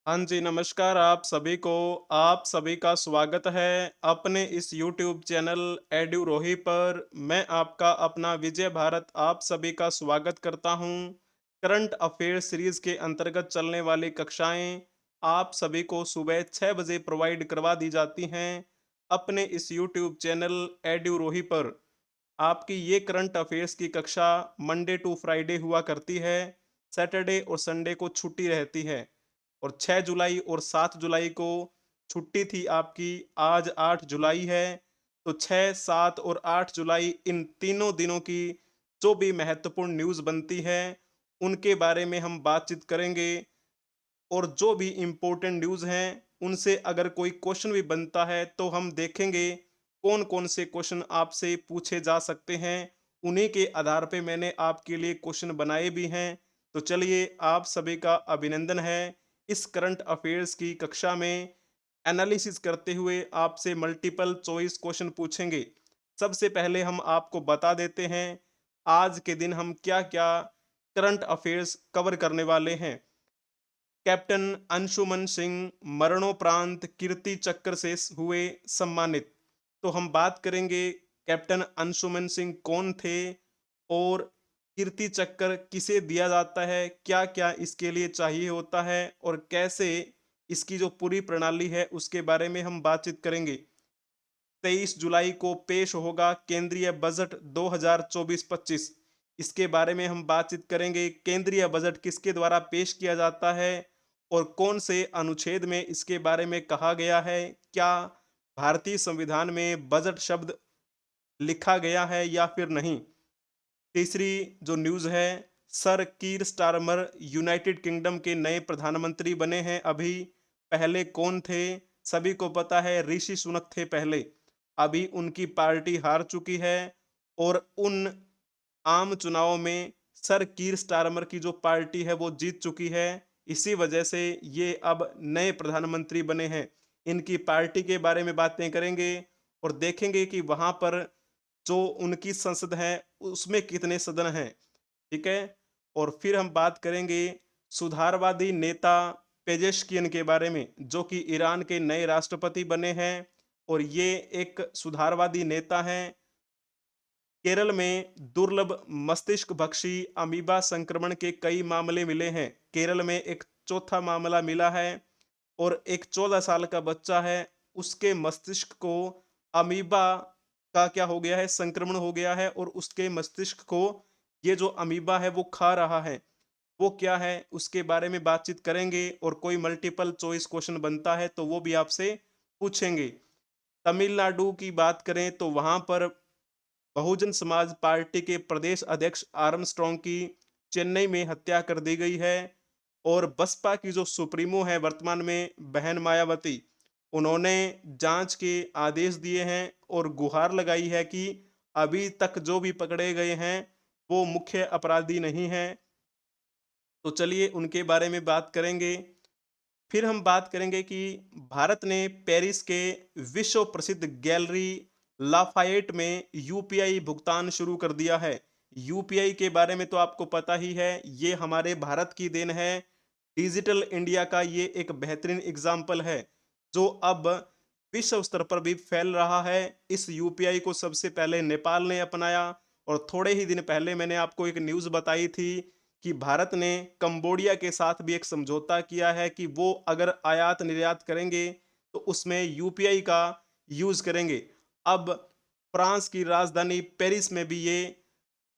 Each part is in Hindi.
हाँ जी, नमस्कार आप सभी को। आप सभी का स्वागत है अपने इस यूट्यूब चैनल एड्यूरोही पर। मैं आपका अपना विजय भारत आप सभी का स्वागत करता हूँ। करंट अफेयर सीरीज के अंतर्गत चलने वाली कक्षाएं आप सभी को सुबह 6 बजे प्रोवाइड करवा दी जाती हैं अपने इस यूट्यूब चैनल एड्यूरोही पर। आपकी ये करंट अफेयर्स की कक्षा मंडे टू फ्राइडे हुआ करती है। सैटरडे और संडे को छुट्टी रहती है। और 6 जुलाई और 7 जुलाई को छुट्टी थी आपकी। आज 8 जुलाई है। तो 6, 7 और 8 जुलाई इन तीनों दिनों की जो भी महत्वपूर्ण न्यूज़ बनती है, उनके बारे में हम बातचीत करेंगे। और जो भी इम्पोर्टेंट न्यूज़ हैं, उनसे अगर कोई क्वेश्चन भी बनता है, तो हम देखेंगे कौन-कौन से क्वेश्चन आपसे पूछे जा सकते हैं। उन्हीं के आधार पे मैंने आपके लिए क्वेश्चन बनाए भी हैं। तो चलिए आप सभी का अभिनंदन है। इस करंट अफेयर्स की कक्षा में एनालिसिस करते हुए आपसे मल्टीपल चॉइस क्वेश्चन पूछेंगे। सबसे पहले हम आपको बता देते हैं, आज के दिन हम क्या-क्या करंट अफेयर्स कवर करने वाले हैं। कैप्टन अंशुमन सिंह मरणोपरांत कीर्ति चक्र से हुए सम्मानित। तो हम बात करेंगे कैप्टन अंशुमन सिंह कौन थे और कीर्ति चक्र किसे दिया जाता है, क्या क्या इसके लिए चाहिए होता है और कैसे इसकी जो पूरी प्रणाली है उसके बारे में हम बातचीत करेंगे। 23 जुलाई को पेश होगा केंद्रीय बजट 2024-25। इसके बारे में हम बातचीत करेंगे। केंद्रीय बजट किसके द्वारा पेश किया जाता है और कौन से अनुच्छेद में इसके बारे में कहा गया है। क्या भारतीय संविधान में बजट शब्द लिखा गया है या फिर नहीं। तीसरी जो न्यूज़ है, सर कीर स्टारमर यूनाइटेड किंगडम के नए प्रधानमंत्री बने हैं अभी। पहले कौन थे? सभी को पता है ऋषि सुनक थे पहले। अभी उनकी पार्टी हार चुकी है और उन आम चुनावों में सर कीर स्टारमर की जो पार्टी है वो जीत चुकी है। इसी वजह से ये अब नए प्रधानमंत्री बने हैं। इनकी पार्टी के बारे में बातें करेंगे और देखेंगे कि वहाँ पर जो उनकी संसद है उसमें कितने सदन हैं। ठीक है। और फिर हम बात करेंगे सुधारवादी नेता पेजेश्कियन के बारे में, जो कि ईरान के नए राष्ट्रपति बने हैं और ये एक सुधारवादी नेता हैं। केरल में दुर्लभ मस्तिष्क भक्षी अमीबा संक्रमण के कई मामले मिले हैं। केरल में एक चौथा मामला मिला है और एक 14 साल का बच्चा है, उसके मस्तिष्क को अमीबा का क्या हो गया है, संक्रमण हो गया है और उसके मस्तिष्क को ये जो अमीबा है वो खा रहा है। वो क्या है उसके बारे में बातचीत करेंगे और कोई मल्टीपल चॉइस क्वेश्चन बनता है तो वो भी आपसे पूछेंगे। तमिलनाडु की बात करें तो वहां पर बहुजन समाज पार्टी के प्रदेश अध्यक्ष आर्मस्ट्रॉन्ग की चेन्नई में हत्या कर दी गई है। और बसपा की जो सुप्रीमो है वर्तमान में बहन मायावती, उन्होंने जांच के आदेश दिए हैं और गुहार लगाई है कि अभी तक जो भी पकड़े गए हैं वो मुख्य अपराधी नहीं हैं। तो चलिए उनके बारे में बात करेंगे। फिर हम बात करेंगे कि भारत ने पेरिस के विश्व प्रसिद्ध गैलरी लाफायेट में यूपीआई भुगतान शुरू कर दिया है। यूपीआई के बारे में तो आपको पता ही है, ये हमारे भारत की देन है। डिजिटल इंडिया का ये एक बेहतरीन एग्जाम्पल है जो अब विश्व स्तर पर भी फैल रहा है। इस यूपीआई को सबसे पहले नेपाल ने अपनाया और थोड़े ही दिन पहले मैंने आपको एक न्यूज़ बताई थी कि भारत ने कंबोडिया के साथ भी एक समझौता किया है कि वो अगर आयात निर्यात करेंगे तो उसमें यूपीआई का यूज़ करेंगे। अब फ्रांस की राजधानी पेरिस में भी ये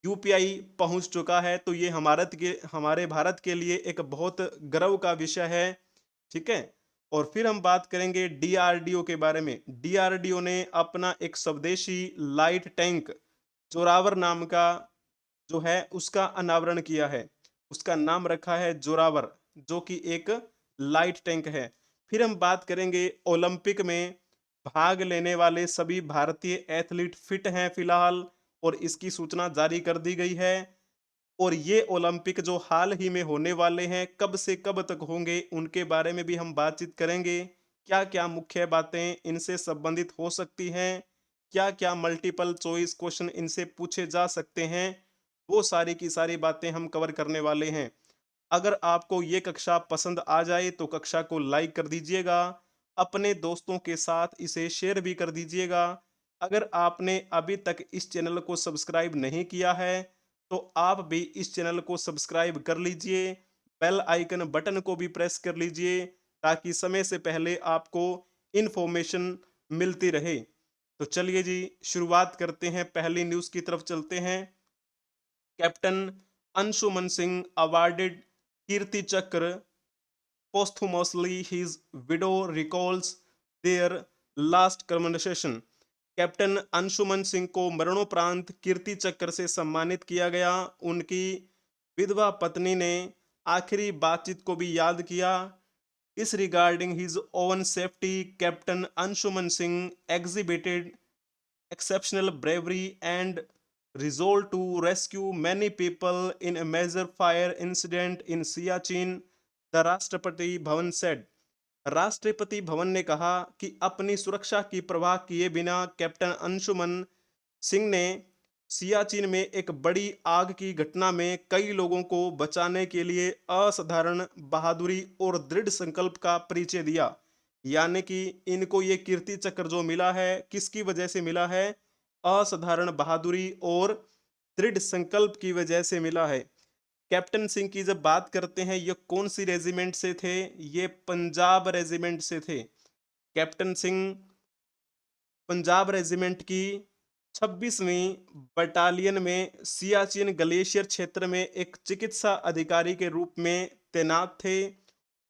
यूपीआई पहुंच चुका है। तो ये हमारे भारत के लिए एक बहुत गर्व का विषय है। ठीक है। और फिर हम बात करेंगे डीआरडीओ के बारे में। डीआरडीओ ने अपना एक स्वदेशी लाइट टैंक जोरावर नाम का जो है उसका अनावरण किया है। उसका नाम रखा है जोरावर, जो कि एक लाइट टैंक है। फिर हम बात करेंगे ओलंपिक में भाग लेने वाले सभी भारतीय एथलीट फिट हैं फिलहाल और इसकी सूचना जारी कर दी गई है। और ये ओलंपिक जो हाल ही में होने वाले हैं, कब से कब तक होंगे उनके बारे में भी हम बातचीत करेंगे। क्या-क्या मुख्य बातें इनसे संबंधित हो सकती हैं, क्या-क्या मल्टीपल चॉइस क्वेश्चन इनसे पूछे जा सकते हैं, वो सारी की सारी बातें हम कवर करने वाले हैं। अगर आपको ये कक्षा पसंद आ जाए तो कक्षा को लाइक कर दीजिएगा, अपने दोस्तों के साथ इसे शेयर भी कर दीजिएगा। अगर आपने अभी तक इस चैनल को सब्सक्राइब नहीं किया है, तो आप भी इस चैनल को सब्सक्राइब कर लीजिए, बेल आइकन बटन को भी प्रेस कर लीजिए, ताकि समय से पहले आपको इन्फॉर्मेशन मिलती रहे। तो चलिए जी, शुरुआत करते हैं, पहली न्यूज़ की तरफ चलते हैं। कैप्टन अंशुमन सिंह अवार्डेड कीर्ति चक्र posthumously. His widow recalls their last conversation. Captain Anshuman Singh को मरणोपरांत कीर्ति चक्र से सम्मानित किया गया। उनकी विधवा पत्नी ने आखिरी बातचीत को भी याद किया। इस regarding his oven safety, captain Anshuman Singh exhibited exceptional bravery and resolve to rescue many people in a major fire incident in Siachen, the Rashtrapati Bhavan said. Rashtrapati Bhavan ने कहा कि अपनी सुरक्षा की परवाह किए बिना कैप्टन अंशुमन सिंह ने सियाचिन में एक बड़ी आग की घटना में कई लोगों को बचाने के लिए असाधारण बहादुरी और दृढ़ संकल्प का परिचय दिया। यानी कि इनको ये कीर्ति चक्र जो मिला है, किसकी वजह से मिला है? असाधारण बहादुरी और दृढ़ संकल्प की वजह से मिला है। कैप्टन सिंह की जब बात करते हैं, ये कौन सी रेजिमेंट से थे? ये पंजाब रेजिमेंट से थे। कैप्टन सिंह पंजाब रेजिमेंट की 26वीं बटालियन में सियाचिन ग्लेशियर क्षेत्र में एक चिकित्सा अधिकारी के रूप में तैनात थे।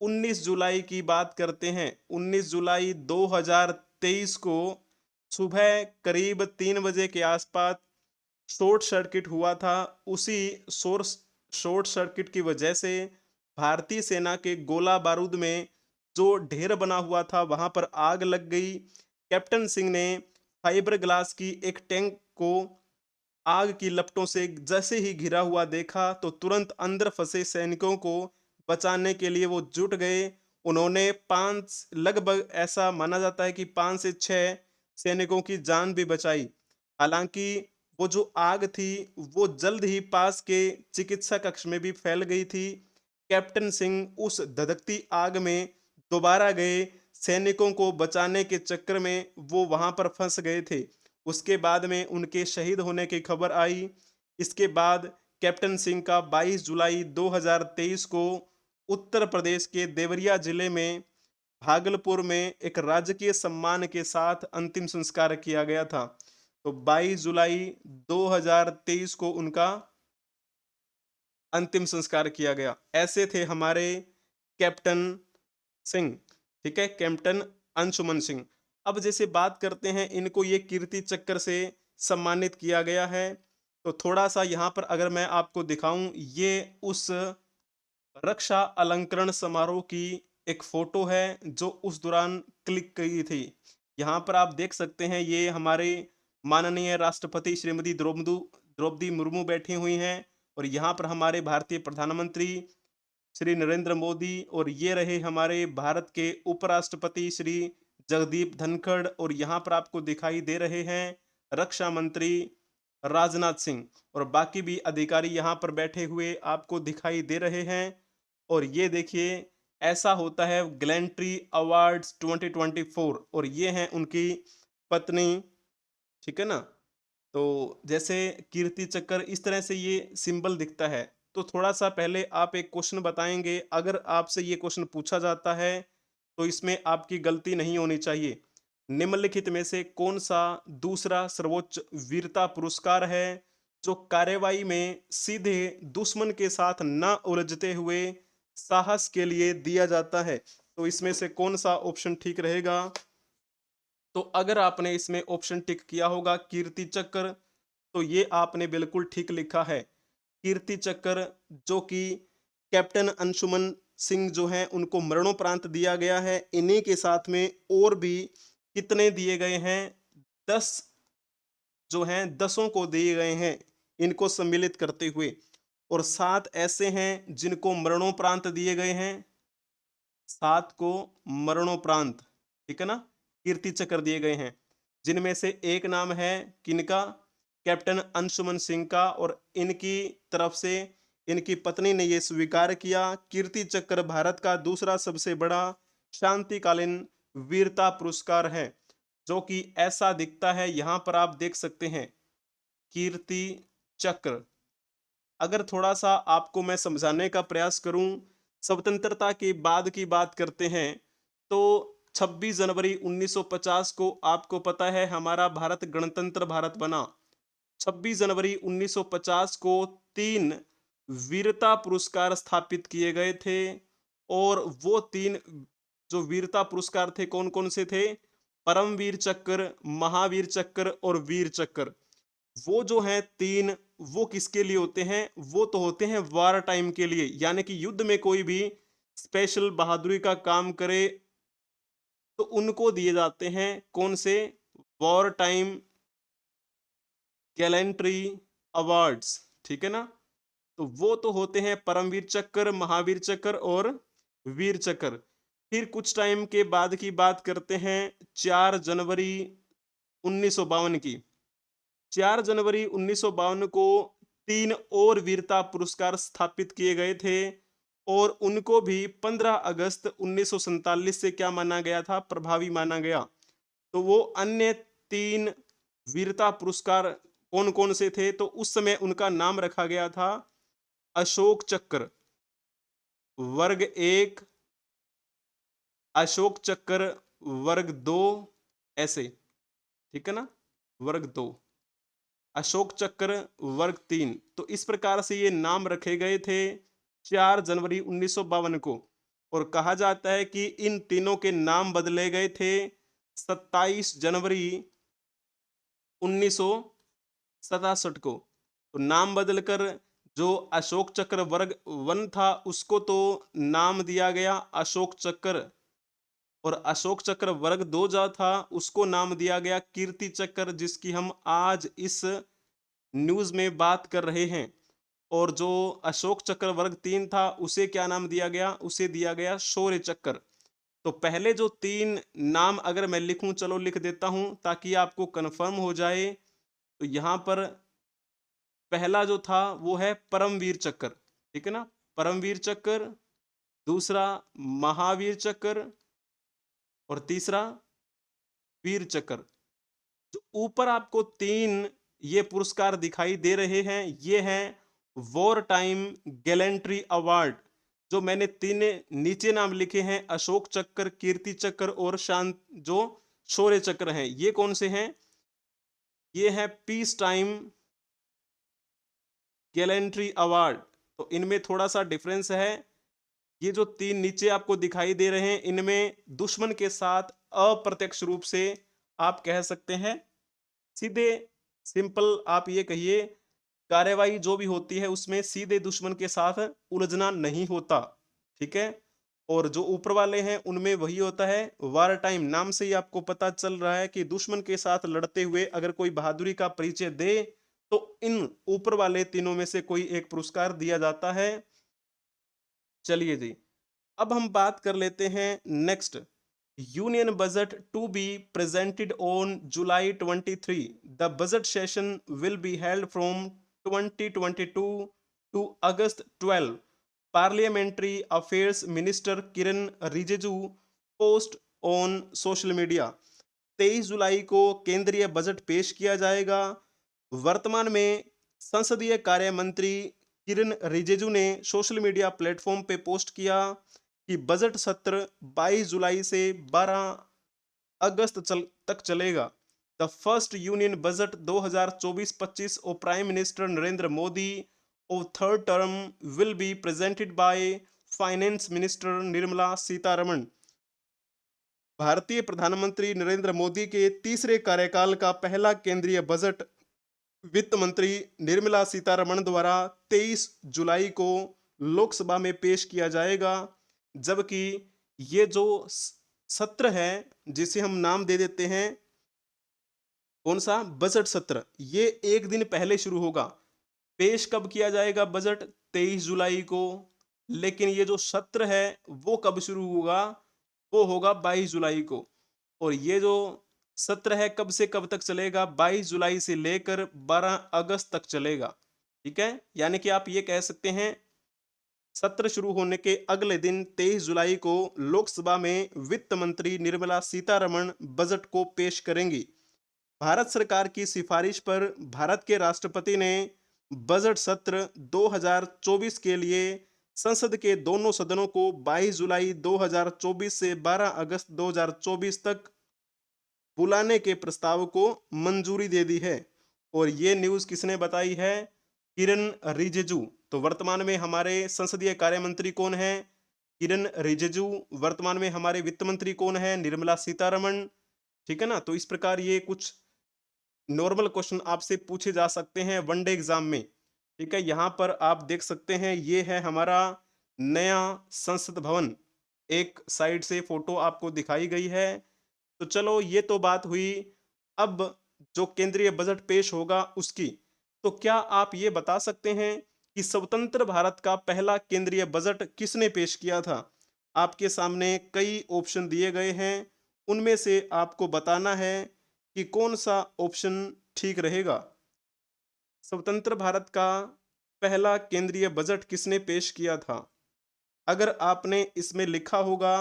19 जुलाई की बात करते हैं। 19 जुलाई 2023 को सुबह करीब 3 बजे के आसपास शॉर्ट सर्किट हुआ था। उसी शॉर्ट सर्किट की वजह से भारतीय सेना के गोला बारूद में जो ढेर बना हुआ था, वहां पर आग लग गई। कैप्टन सिंह ने फाइबर ग्लास की एक टैंक को आग की लपटों से जैसे ही घिरा हुआ देखा, तो तुरंत अंदर फंसे सैनिकों को बचाने के लिए वो जुट गए। उन्होंने पांच लगभग ऐसा माना जाता है कि 5 से 6 सैनिकों की जान भी बचाई। हालांकि वो जो आग थी, वो जल्द ही पास के चिकित्सा कक्ष में भी फैल गई थी। कैप्टन सिंह उस धधकती आग में दोबारा गए, सैनिकों को बचाने के चक्कर में वो वहां पर फंस गए थे। उसके बाद में उनके शहीद होने की खबर आई। इसके बाद कैप्टन सिंह का 22 जुलाई 2023 को उत्तर प्रदेश के देवरिया जिले में भागलपुर में एक राजकीय सम्मान के साथ अंतिम संस्कार किया गया था। तो 22 जुलाई 2023 को उनका अंतिम संस्कार किया गया। ऐसे थे हमारे कैप्टन सिंह। ठीक है, कैप्टन अंशुमन सिंह। अब जैसे बात करते हैं, इनको ये कीर्ति चक्र से सम्मानित किया गया है। तो थोड़ा सा यहाँ पर अगर मैं आपको दिखाऊं, ये उस रक्षा अलंकरण समारोह की एक फोटो है जो उस दौरान क्लिक की थी। यहाँ पर आप देख सकते हैं, ये हमारे माननीय राष्ट्रपति श्रीमती द्रौपदी द्रौपदी मुर्मू बैठी हुई हैं, और यहाँ पर हमारे भारतीय प्रधानमंत्री श्री नरेंद्र मोदी, और ये रहे हमारे भारत के उपराष्ट्रपति श्री जगदीप धनखड़, और यहाँ पर आपको दिखाई दे रहे हैं रक्षा मंत्री राजनाथ सिंह, और बाकी भी अधिकारी यहाँ पर बैठे हुए आपको दिखाई दे रहे हैं। और ये देखिए, ऐसा होता है ग्लैंट्री अवार्ड्स 2024, और ये हैं उनकी पत्नी। ठीक है ना? तो जैसे कीर्ति चक्र, इस तरह से ये सिंबल दिखता है। तो थोड़ा सा पहले आप एक क्वेश्चन बताएंगे, अगर आपसे ये क्वेश्चन पूछा जाता है तो इसमें आपकी गलती नहीं होनी चाहिए। निम्नलिखित में से कौन सा दूसरा सर्वोच्च वीरता पुरस्कार है जो कार्रवाई में सीधे दुश्मन के साथ न उलझते हुए साहस के लिए दिया जाता है? तो इसमें से कौन सा ऑप्शन ठीक रहेगा? तो अगर आपने इसमें ऑप्शन टिक किया होगा कीर्ति चक्र, तो ये आपने बिल्कुल ठीक लिखा है। कीर्ति चक्र जो कि कैप्टन अंशुमन सिंह जो हैं उनको मरणोपरांत दिया गया है। इन्हीं के साथ में और भी कितने दिए गए हैं? 10 जो हैं, 10 को दिए गए हैं इनको सम्मिलित करते हुए, और 7 ऐसे हैं जिनको मरणोपरांत दिए गए हैं। 7 को मरणोपरांत, ठीक है ना, कीर्ति चक्र दिए गए हैं, जिनमें से एक नाम है किनका? कैप्टन अंशुमन सिंह का, और इनकी तरफ से इनकी पत्नी ने ये स्वीकार किया। कीर्ति चक्र भारत का दूसरा सबसे बड़ा शांतिकालीन वीरता पुरस्कार है, जो कि ऐसा दिखता है। यहाँ पर आप देख सकते हैं कीर्ति चक्र। अगर थोड़ा सा आपको मैं समझाने का प्रयास करूं, स्वतंत्रता के बाद की बात करते हैं तो 26 जनवरी 1950 को आपको पता है हमारा भारत गणतंत्र भारत बना। 26 जनवरी 1950 को 3 वीरता पुरस्कार स्थापित किए गए थे, और वो 3 जो वीरता पुरस्कार थे कौन-कौन से थे? परमवीर चक्र, महावीर चक्र और वीर चक्र। वो जो हैं 3, वो किसके लिए होते हैं? वो तो होते हैं वार टाइम के लिए, यानी कि युद्ध में कोई भी स्पेशल बहादुरी का काम करे तो उनको दिए जाते हैं। कौन से? वॉर टाइम गैलेंट्री अवार्ड्स, ठीक है ना? तो वो तो होते हैं परमवीर चक्र, महावीर चक्र और वीर चक्र। फिर कुछ टाइम के बाद की बात करते हैं 4 जनवरी 1952 की। 4 जनवरी 1952 को 3 और वीरता पुरस्कार स्थापित किए गए थे, और उनको भी 15 अगस्त 1947 से क्या माना गया था? प्रभावी माना गया। तो वो अन्य 3 वीरता पुरस्कार कौन-कौन से थे? तो उस समय उनका नाम रखा गया था अशोक चक्र वर्ग 1, अशोक चक्र वर्ग 2, ऐसे, ठीक है ना? वर्ग 2, अशोक चक्र वर्ग 3। तो इस प्रकार से ये नाम रखे गए थे 4 जनवरी 1952 को, और कहा जाता है कि इन तीनों के नाम बदले गए थे 27 जनवरी 1967 को। तो नाम बदलकर जो अशोक चक्र वर्ग 1 था उसको तो नाम दिया गया अशोक चक्र, और अशोक चक्र वर्ग 2 जो था उसको नाम दिया गया कीर्ति चक्र, जिसकी हम आज इस न्यूज़ में बात कर रहे हैं। और जो अशोक चक्र वर्ग 3 था उसे क्या नाम दिया गया? उसे दिया गया शौर्य चक्र। तो पहले जो 3 नाम अगर मैं लिखूं, चलो लिख देता हूं ताकि आपको कंफर्म हो जाए। तो यहाँ पर पहला जो था वो है परमवीर चक्र, ठीक है ना? परमवीर चक्र, दूसरा महावीर चक्र, और तीसरा वीर चक्र। जो ऊपर आपको 3 ये पुरस्कार दिखाई दे रहे हैं, ये हैं वॉर टाइम गैलेंट्री अवार्ड। जो मैंने 3 नीचे नाम लिखे हैं अशोक चक्र, कीर्ति चक्र और शांत जो शौर्य चक्र हैं, ये कौन से हैं? ये है पीस टाइम गैलेंट्री अवार्ड। तो इनमें थोड़ा सा डिफरेंस है। ये जो 3 नीचे आपको दिखाई दे रहे हैं, इनमें दुश्मन के साथ अप्रत्यक्ष रूप से आप कह सकते हैं सीधे, सिंपल आप ये कहिए, कार्यवाही जो भी होती है उसमें सीधे दुश्मन के साथ उलझना नहीं होता, ठीक है? और जो ऊपर वाले हैं उनमें वही होता है वार टाइम। नाम से ही आपको पता चल रहा है कि दुश्मन के साथ लड़ते हुए अगर कोई बहादुरी का परिचय दे तो इन ऊपर वाले तीनों में से कोई एक पुरस्कार दिया जाता है। चलिए जी, अब हम बात कर लेते हैं next. Union budget to be presented on July 23। The budget session will be held from 2022 to August 12। Parliamentary affairs minister Kiren Rijiju post on social media. 23 जुलाई को केंद्रीय बजट पेश किया जाएगा। वर्तमान में संसदीय कार्य मंत्री किरण रिजिजू ने सोशल मीडिया प्लेटफॉर्म पे पोस्ट किया कि बजट सत्र 22 जुलाई से 12 अगस्त तक चलेगा। The first union budget 2024-25 of prime minister Narendra Modi of third term will be presented by finance minister Nirmala Sitharaman. भारतीय प्रधानमंत्री नरेंद्र मोदी के तीसरे कार्यकाल का पहला केंद्रीय बजट वित्त मंत्री निर्मला सीतारमण द्वारा 23 जुलाई को लोकसभा में पेश किया जाएगा। जबकि ये जो सत्र है, जिसे हम नाम दे देते हैं कौन सा? बजट सत्र, ये एक दिन पहले शुरू होगा। पेश कब किया जाएगा बजट? 23 जुलाई को। लेकिन ये जो सत्र है वो कब शुरू होगा? वो होगा 22 जुलाई को। और ये जो सत्र है कब से कब तक चलेगा? 22 जुलाई से लेकर 12 अगस्त तक चलेगा, ठीक है, यानी कि आप ये कह सकते हैं सत्र शुरू होने के अगले दिन 23 जुलाई को लोकसभा में वित्त मंत्री निर्मला सीतारमण बजट को पेश करेंगी। भारत सरकार की सिफारिश पर भारत के राष्ट्रपति ने बजट सत्र 2024 के लिए संसद के दोनों सदनों को 22 जुलाई 2024 से 12 अगस्त 2024 तक बुलाने के प्रस्ताव को मंजूरी दे दी है। और ये न्यूज़ किसने बताई है? किरण रिजिजू। तो वर्तमान में हमारे संसदीय कार्य मंत्री कौन है? किरण रिजिजू। वर्तमान में हमारे वित्त मंत्री कौन है? निर्मला सीतारमण। ठीक है ना? तो इस प्रकार ये कुछ नॉर्मल क्वेश्चन आपसे पूछे जा सकते हैं वनडे एग्जाम में। ठीक है, यहाँ पर आप देख सकते हैं ये है हमारा नया संसद भवन। एक साइड से फोटो आपको दिखाई गई है। तो चलो ये तो बात हुई। अब जो केंद्रीय बजट पेश होगा उसकी, तो क्या आप ये बता सकते हैं कि स्वतंत्र भारत का पहला केंद्रीय बजट किसने पेश किया था? आपके सामने कई ऑप्शन दिए गए हैं, उनमें से आपको बताना है कि कौन सा ऑप्शन ठीक रहेगा। स्वतंत्र भारत का पहला केंद्रीय बजट किसने पेश किया था? अगर आपने इसमें लिखा होगा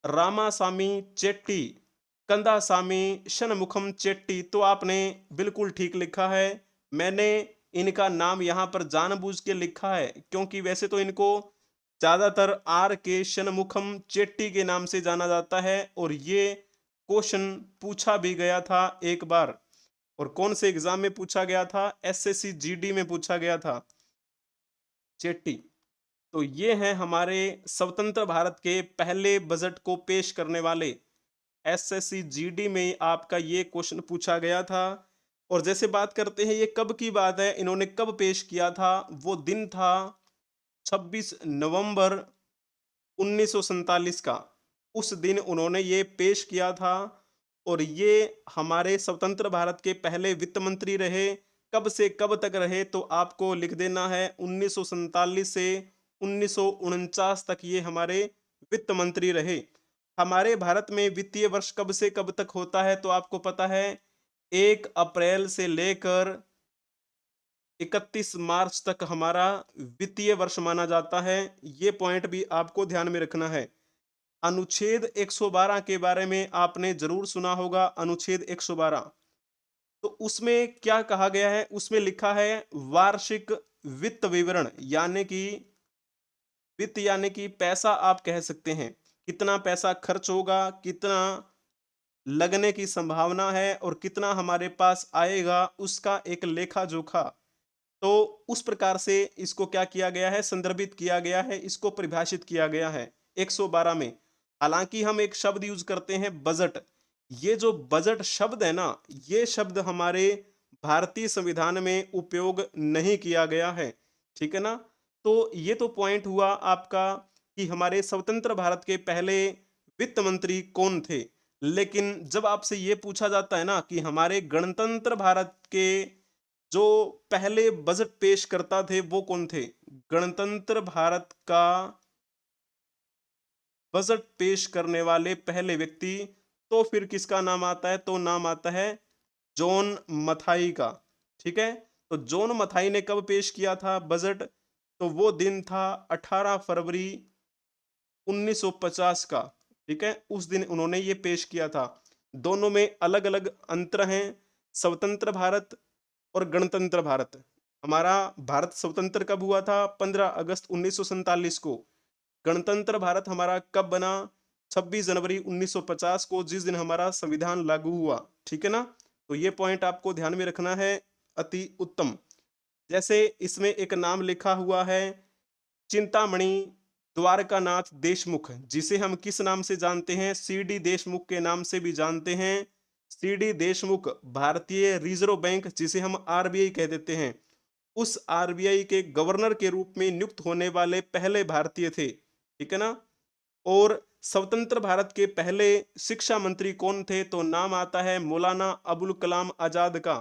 रामासामी चेट्टी, कंदासामी शनमुखम चेट्टी, तो आपने बिल्कुल ठीक लिखा है। मैंने इनका नाम यहाँ पर जानबूझ के लिखा है क्योंकि वैसे तो इनको ज्यादातर आर के शनमुखम चेट्टी के नाम से जाना जाता है और ये क्वेश्चन पूछा भी गया था एक बार। और कौन से एग्जाम में पूछा गया था? एसएससी जीडी में पूछा गया था, चेट्टी। तो ये हैं हमारे स्वतंत्र भारत के पहले बजट को पेश करने वाले। एसएससी जीडी में आपका ये क्वेश्चन पूछा गया था। और जैसे बात करते हैं ये कब की बात है, इन्होंने कब पेश किया था? वो दिन था 26 नवंबर 1947 का। उस दिन उन्होंने ये पेश किया था। और ये हमारे स्वतंत्र भारत के पहले वित्त मंत्री रहे। कब से कब तक रहे? तो आपको लिख देना है 1947 से 1949 तक ये हमारे वित्त मंत्री रहे। हमारे भारत में वित्तीय वर्ष कब से कब तक होता है? तो आपको पता है 1 अप्रैल से लेकर 31 मार्च तक हमारा वित्तीय वर्ष माना जाता है। ये पॉइंट भी आपको ध्यान में रखना है। अनुच्छेद 112 के बारे में आपने जरूर सुना होगा, अनुच्छेद 112। तो उसमें क्या कहा गया है? उसमें लिखा है वार्षिक वित्त विवरण, यानी कि वित्त यानी कि पैसा आप कह सकते हैं। कितना पैसा खर्च होगा, कितना लगने की संभावना है और कितना हमारे पास आएगा, उसका एक लेखा जोखा। तो उस प्रकार से इसको क्या किया गया है? संदर्भित किया गया है, इसको परिभाषित किया गया है 112 में। हालांकि हम एक शब्द यूज करते हैं बजट। ये जो बजट शब्द है ना, ये शब्द हमारे भारतीय संविधान में उपयोग नहीं किया गया है। ठीक है ना? तो ये तो पॉइंट हुआ आपका कि हमारे स्वतंत्र भारत के पहले वित्त मंत्री कौन थे। लेकिन जब आपसे ये पूछा जाता है ना कि हमारे गणतंत्र भारत के जो पहले बजट पेश करता थे वो कौन थे? गणतंत्र भारत का बजट पेश करने वाले पहले व्यक्ति, तो फिर किसका नाम आता है? तो नाम आता है जॉन मथाई का। ठीक है, तो जॉन मथाई ने कब पेश किया था बजट? तो वो दिन था 18 फरवरी 1950 का। ठीक है, उस दिन उन्होंने ये पेश किया था। दोनों में अलग अलग अंतर हैं। स्वतंत्र भारत और गणतंत्र भारत। हमारा भारत स्वतंत्र कब हुआ था? 15 अगस्त 1947 को। गणतंत्र भारत हमारा कब बना? 26 जनवरी 1950 को, जिस दिन हमारा संविधान लागू हुआ। ठीक है ना? तो ये पॉइंट आपको ध्यान में रखना है। अति उत्तम। जैसे इसमें एक नाम लिखा हुआ है चिंतामणि द्वारकानाथ देशमुख, जिसे हम किस नाम से जानते हैं? सीडी देशमुख के नाम से भी जानते हैं। सीडी देशमुख भारतीय रिजर्व बैंक, जिसे हम आरबीआई कह देते हैं, उस आरबीआई के गवर्नर के रूप में नियुक्त होने वाले पहले भारतीय थे। ठीक है ना? और स्वतंत्र भारत के पहले शिक्षा मंत्री कौन थे? तो नाम आता है मौलाना अबुल कलाम आजाद का।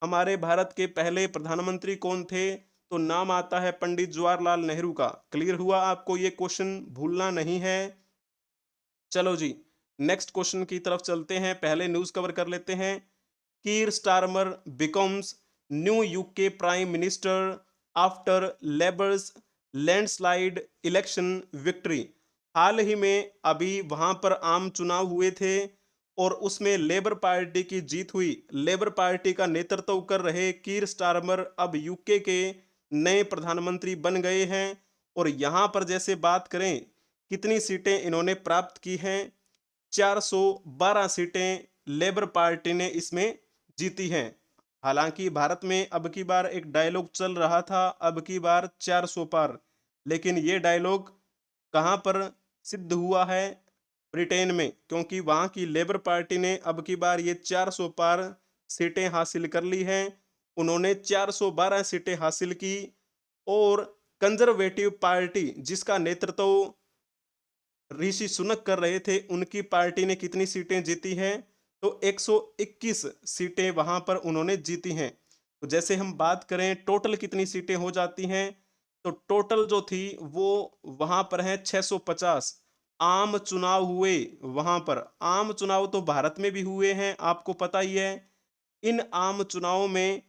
हमारे भारत के पहले प्रधानमंत्री कौन थे? तो नाम आता है पंडित जवाहरलाल नेहरू का। क्लियर हुआ आपको? ये क्वेश्चन भूलना नहीं है। चलो जी, नेक्स्ट क्वेश्चन की तरफ चलते हैं। पहले न्यूज कवर कर लेते हैं। Keir Starmer becomes new UK prime minister after Labour's landslide election victory. हाल ही में अभी वहां पर आम चुनाव हुए थे और उसमें लेबर पार्टी की जीत हुई। लेबर पार्टी का नेतृत्व कर रहे कीर स्टारमर अब यूके के नए प्रधानमंत्री बन गए हैं। और यहां पर जैसे बात करें कितनी सीटें इन्होंने प्राप्त की हैं, 412 सीटें लेबर पार्टी ने इसमें जीती हैं। हालांकि भारत में अब की बार एक डायलॉग चल रहा था, अब की बार 400 पार, लेकिन ये डायलॉग कहां पर सिद्ध हुआ है? ब्रिटेन में, क्योंकि वहां की लेबर पार्टी ने अब की बार ये 400 पार सीटें हासिल कर ली हैं। उन्होंने 412 सीटें हासिल की। और कंजर्वेटिव पार्टी जिसका नेतृत्व ऋषि सुनक कर रहे थे, उनकी पार्टी ने कितनी सीटें जीती हैं? तो 121 सीटें वहां पर उन्होंने जीती हैं। तो जैसे हम बात करें टोटल कितनी सीटें हो जाती हैं, तो टोटल जो थी वो वहां पर है 650। आम चुनाव हुए वहां पर, आम चुनाव तो भारत में भी हुए हैं, आपको पता ही है। इन आम चुनावों में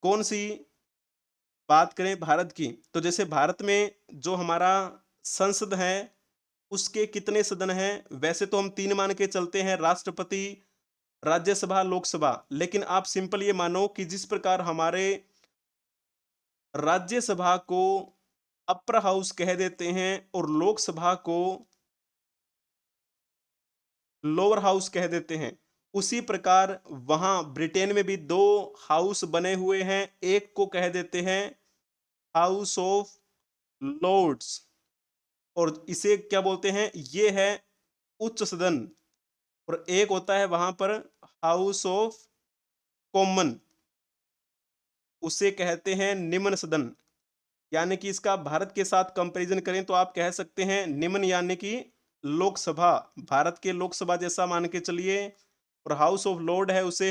कौन सी बात करें भारत की, तो जैसे भारत में जो हमारा संसद है उसके कितने सदन हैं? वैसे तो हम तीन मान के चलते हैं, राष्ट्रपति, राज्यसभा, लोकसभा। लेकिन आप सिंपल ये मानो कि जिस प्रकार हमारे राज्यसभा को अपर हाउस कह देते हैं और लोकसभा को लोअर हाउस कह देते हैं, उसी प्रकार वहां ब्रिटेन में भी दो हाउस बने हुए हैं। एक को कह देते हैं हाउस ऑफ लॉर्ड्स और इसे क्या बोलते हैं? ये है उच्च सदन। और एक होता है वहां पर हाउस ऑफ कॉमन, उसे कहते हैं निम्न सदन। यानी कि इसका भारत के साथ कंपैरिजन करें तो आप कह सकते हैं निम्न यानी कि लोकसभा, भारत के लोकसभा जैसा मान के चलिए। और हाउस ऑफ लॉर्ड है उसे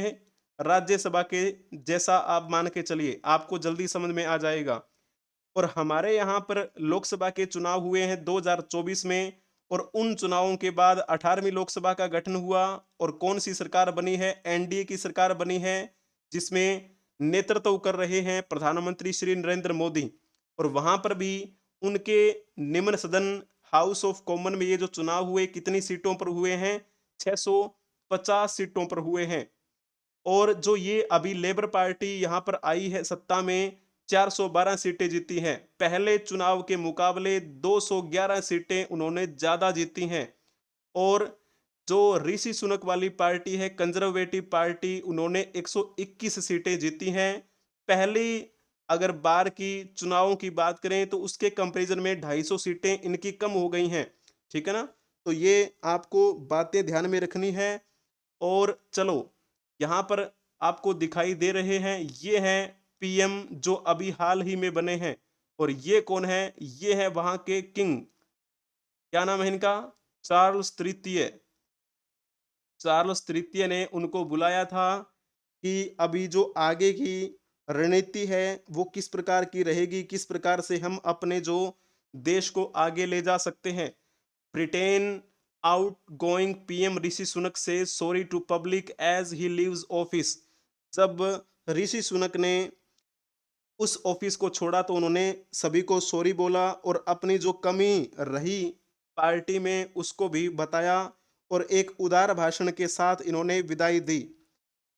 राज्यसभा के जैसा आप मान के चलिए, आपको जल्दी समझ में आ जाएगा। और हमारे यहाँ पर लोकसभा के चुनाव हुए हैं 2024 में। और उन चुनावों के बाद 18वीं लोकसभा का गठन हुआ और कौन सी सरकार बनी है? एनडीए की सरकार बनी है, जिसमें नेतृत्व कर रहे हैं प्रधानमंत्री श्री नरेंद्र मोदी। और वहां पर भी उनके निम्न सदन हाउस ऑफ कॉमन में ये जो चुनाव हुए कितनी सीटों पर हुए हैं? 650 सीटों पर हुए हैं। और जो ये अभी लेबर पार्टी यहाँ पर आई है सत्ता में, 412 सीटें जीती हैं। पहले चुनाव के मुकाबले 211 सीटें उन्होंने ज्यादा जीती हैं। और जो ऋषि सुनक वाली पार्टी है कंजर्वेटिव पार्टी, उन्होंने 121 सीटें जीती हैं। पहली अगर बार की चुनावों की बात करें तो उसके कंपैरिजन में 250 सीटें इनकी कम हो गई हैं। ठीक है ना? तो ये आपको बातें ध्यान में रखनी है। और चलो, यहाँ पर आपको दिखाई दे रहे हैं, ये हैं पीएम जो अभी हाल ही में बने हैं। और ये कौन है? ये है वहां के किंग, क्या नाम है इनका? चार्ल्स तृतीय। चार्ल्स तृतीय ने उनको बुलाया था कि अभी जो आगे की रणनीति है वो किस प्रकार की रहेगी, किस प्रकार से हम अपने जो देश को आगे ले जा सकते हैं। Britain outgoing PM Rishi Sunak से sorry to public as he leaves office. जब ऋषि सुनक ने उस ऑफिस को छोड़ा तो उन्होंने सभी को सॉरी बोला और अपनी जो कमी रही पार्टी में उसको भी बताया और एक उदार भाषण के साथ इन्होंने विदाई दी।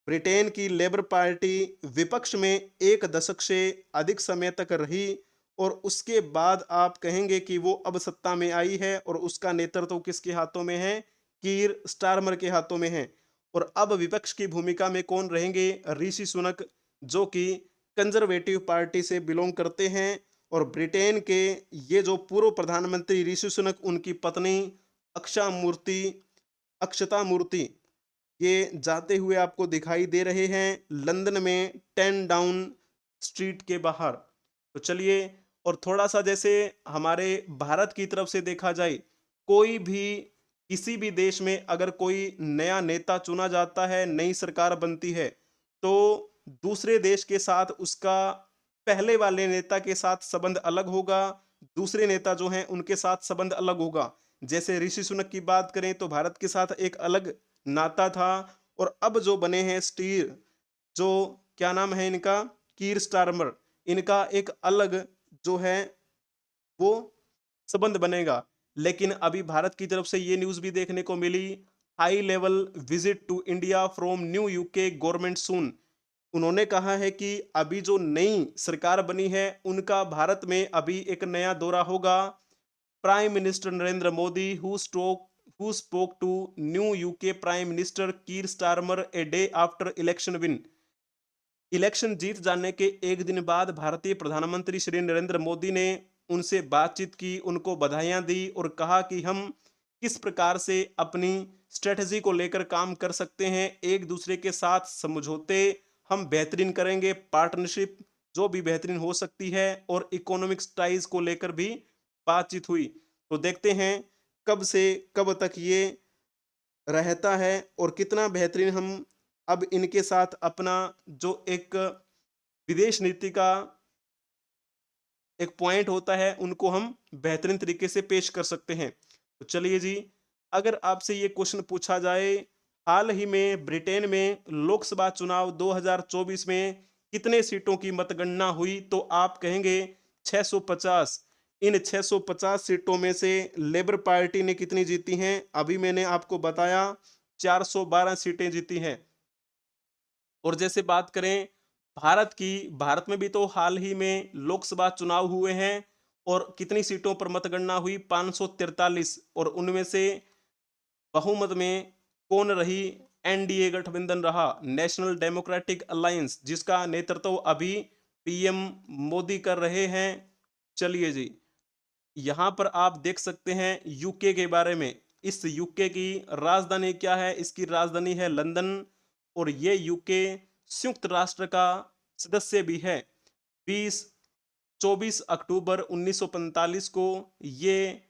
ब्रिटेन की लेबर पार्टी विपक्ष में एक दशक से अधिक समय तक रही और उसके बाद आप कहेंगे कि वो अब सत्ता में आई है और उसका नेतृत्व किसके हाथों में है? कीर स्टारमर के हाथों में है। और अब विपक्ष की भूमिका में कौन रहेंगे? ऋषि सुनक, जो कि कंजर्वेटिव पार्टी से बिलोंग करते हैं। और ब्रिटेन के ये जो पूर्व प्रधानमंत्री ऋषि सुनक, उनकी पत्नी अक्षा मूर्ति अक्षता मूर्ति, ये जाते हुए आपको दिखाई दे रहे हैं लंदन में 10 डाउन स्ट्रीट के बाहर। तो चलिए, और थोड़ा सा जैसे हमारे भारत की तरफ से देखा जाए, कोई भी किसी भी देश में अगर कोई नया नेता चुना जाता है, नई सरकार बनती है, तो दूसरे देश के साथ उसका पहले वाले नेता के साथ संबंध अलग होगा, दूसरे नेता जो हैं उनके साथ संबंध अलग होगा। जैसे ऋषि सुनक की बात करें तो भारत के साथ एक अलग नाता था। और अब जो बने हैं जो क्या नाम है इनका, कीर स्टारमर, इनका एक अलग जो है वो संबंध बनेगा। लेकिन अभी भारत की तरफ से ये न्यूज़ भी देखने को मिली, high level visit to India from new UK government soon. उन्होंने कहा है कि अभी जो नई सरकार बनी है उनका भारत में अभी एक नया दौरा होगा। Prime minister Narendra Modi who spoke to new UK prime minister Keir Starmer a day after election win. Election जीत जाने के एक दिन बाद भारतीय प्रधानमंत्री श्री नरेंद्र मोदी ने उनसे बातचीत की, उनको बधाइयां दी और कहा कि हम किस प्रकार से अपनी स्ट्रेटजी को लेकर काम कर सकते हैं, एक दूसरे के साथ समझौते हम बेहतरीन करेंगे, पार्टनरशिप जो भी बेहतरीन हो सकती है, और इकोनॉमिक टाइज को लेकर भी बातचीत हुई। तो देखते हैं कब से कब तक ये रहता है और कितना बेहतरीन हम अब इनके साथ अपना जो एक विदेश नीति का एक पॉइंट होता है उनको हम बेहतरीन तरीके से पेश कर सकते हैं। तो चलिए जी, अगर आपसे ये क्वेश्चन पूछा जाए, हाल ही में ब्रिटेन में लोकसभा चुनाव 2024 में कितने सीटों की मतगणना हुई, तो आप कहेंगे 650। इन 650 सीटों में से लेबर पार्टी ने कितनी जीती हैं, अभी मैंने आपको बताया 412 सीटें जीती हैं। और जैसे बात करें भारत की, भारत में भी तो हाल ही में लोकसभा चुनाव हुए हैं और कितनी सीटों पर मतगणना हुई, 543, और उनमें से बहुमत में कौन रही, एनडीए गठबंधन रहा, नेशनल डेमोक्रेटिक अलायंस, जिसका नेतृत्व अभी पीएम मोदी कर रहे हैं। चलिए जी, यहाँ पर आप देख सकते हैं यूके के बारे में। इस यूके की राजधानी क्या है, इसकी राजधानी है लंदन, और ये यूके संयुक्त राष्ट्र का सदस्य भी है। 24 अक्टूबर 1945 को ये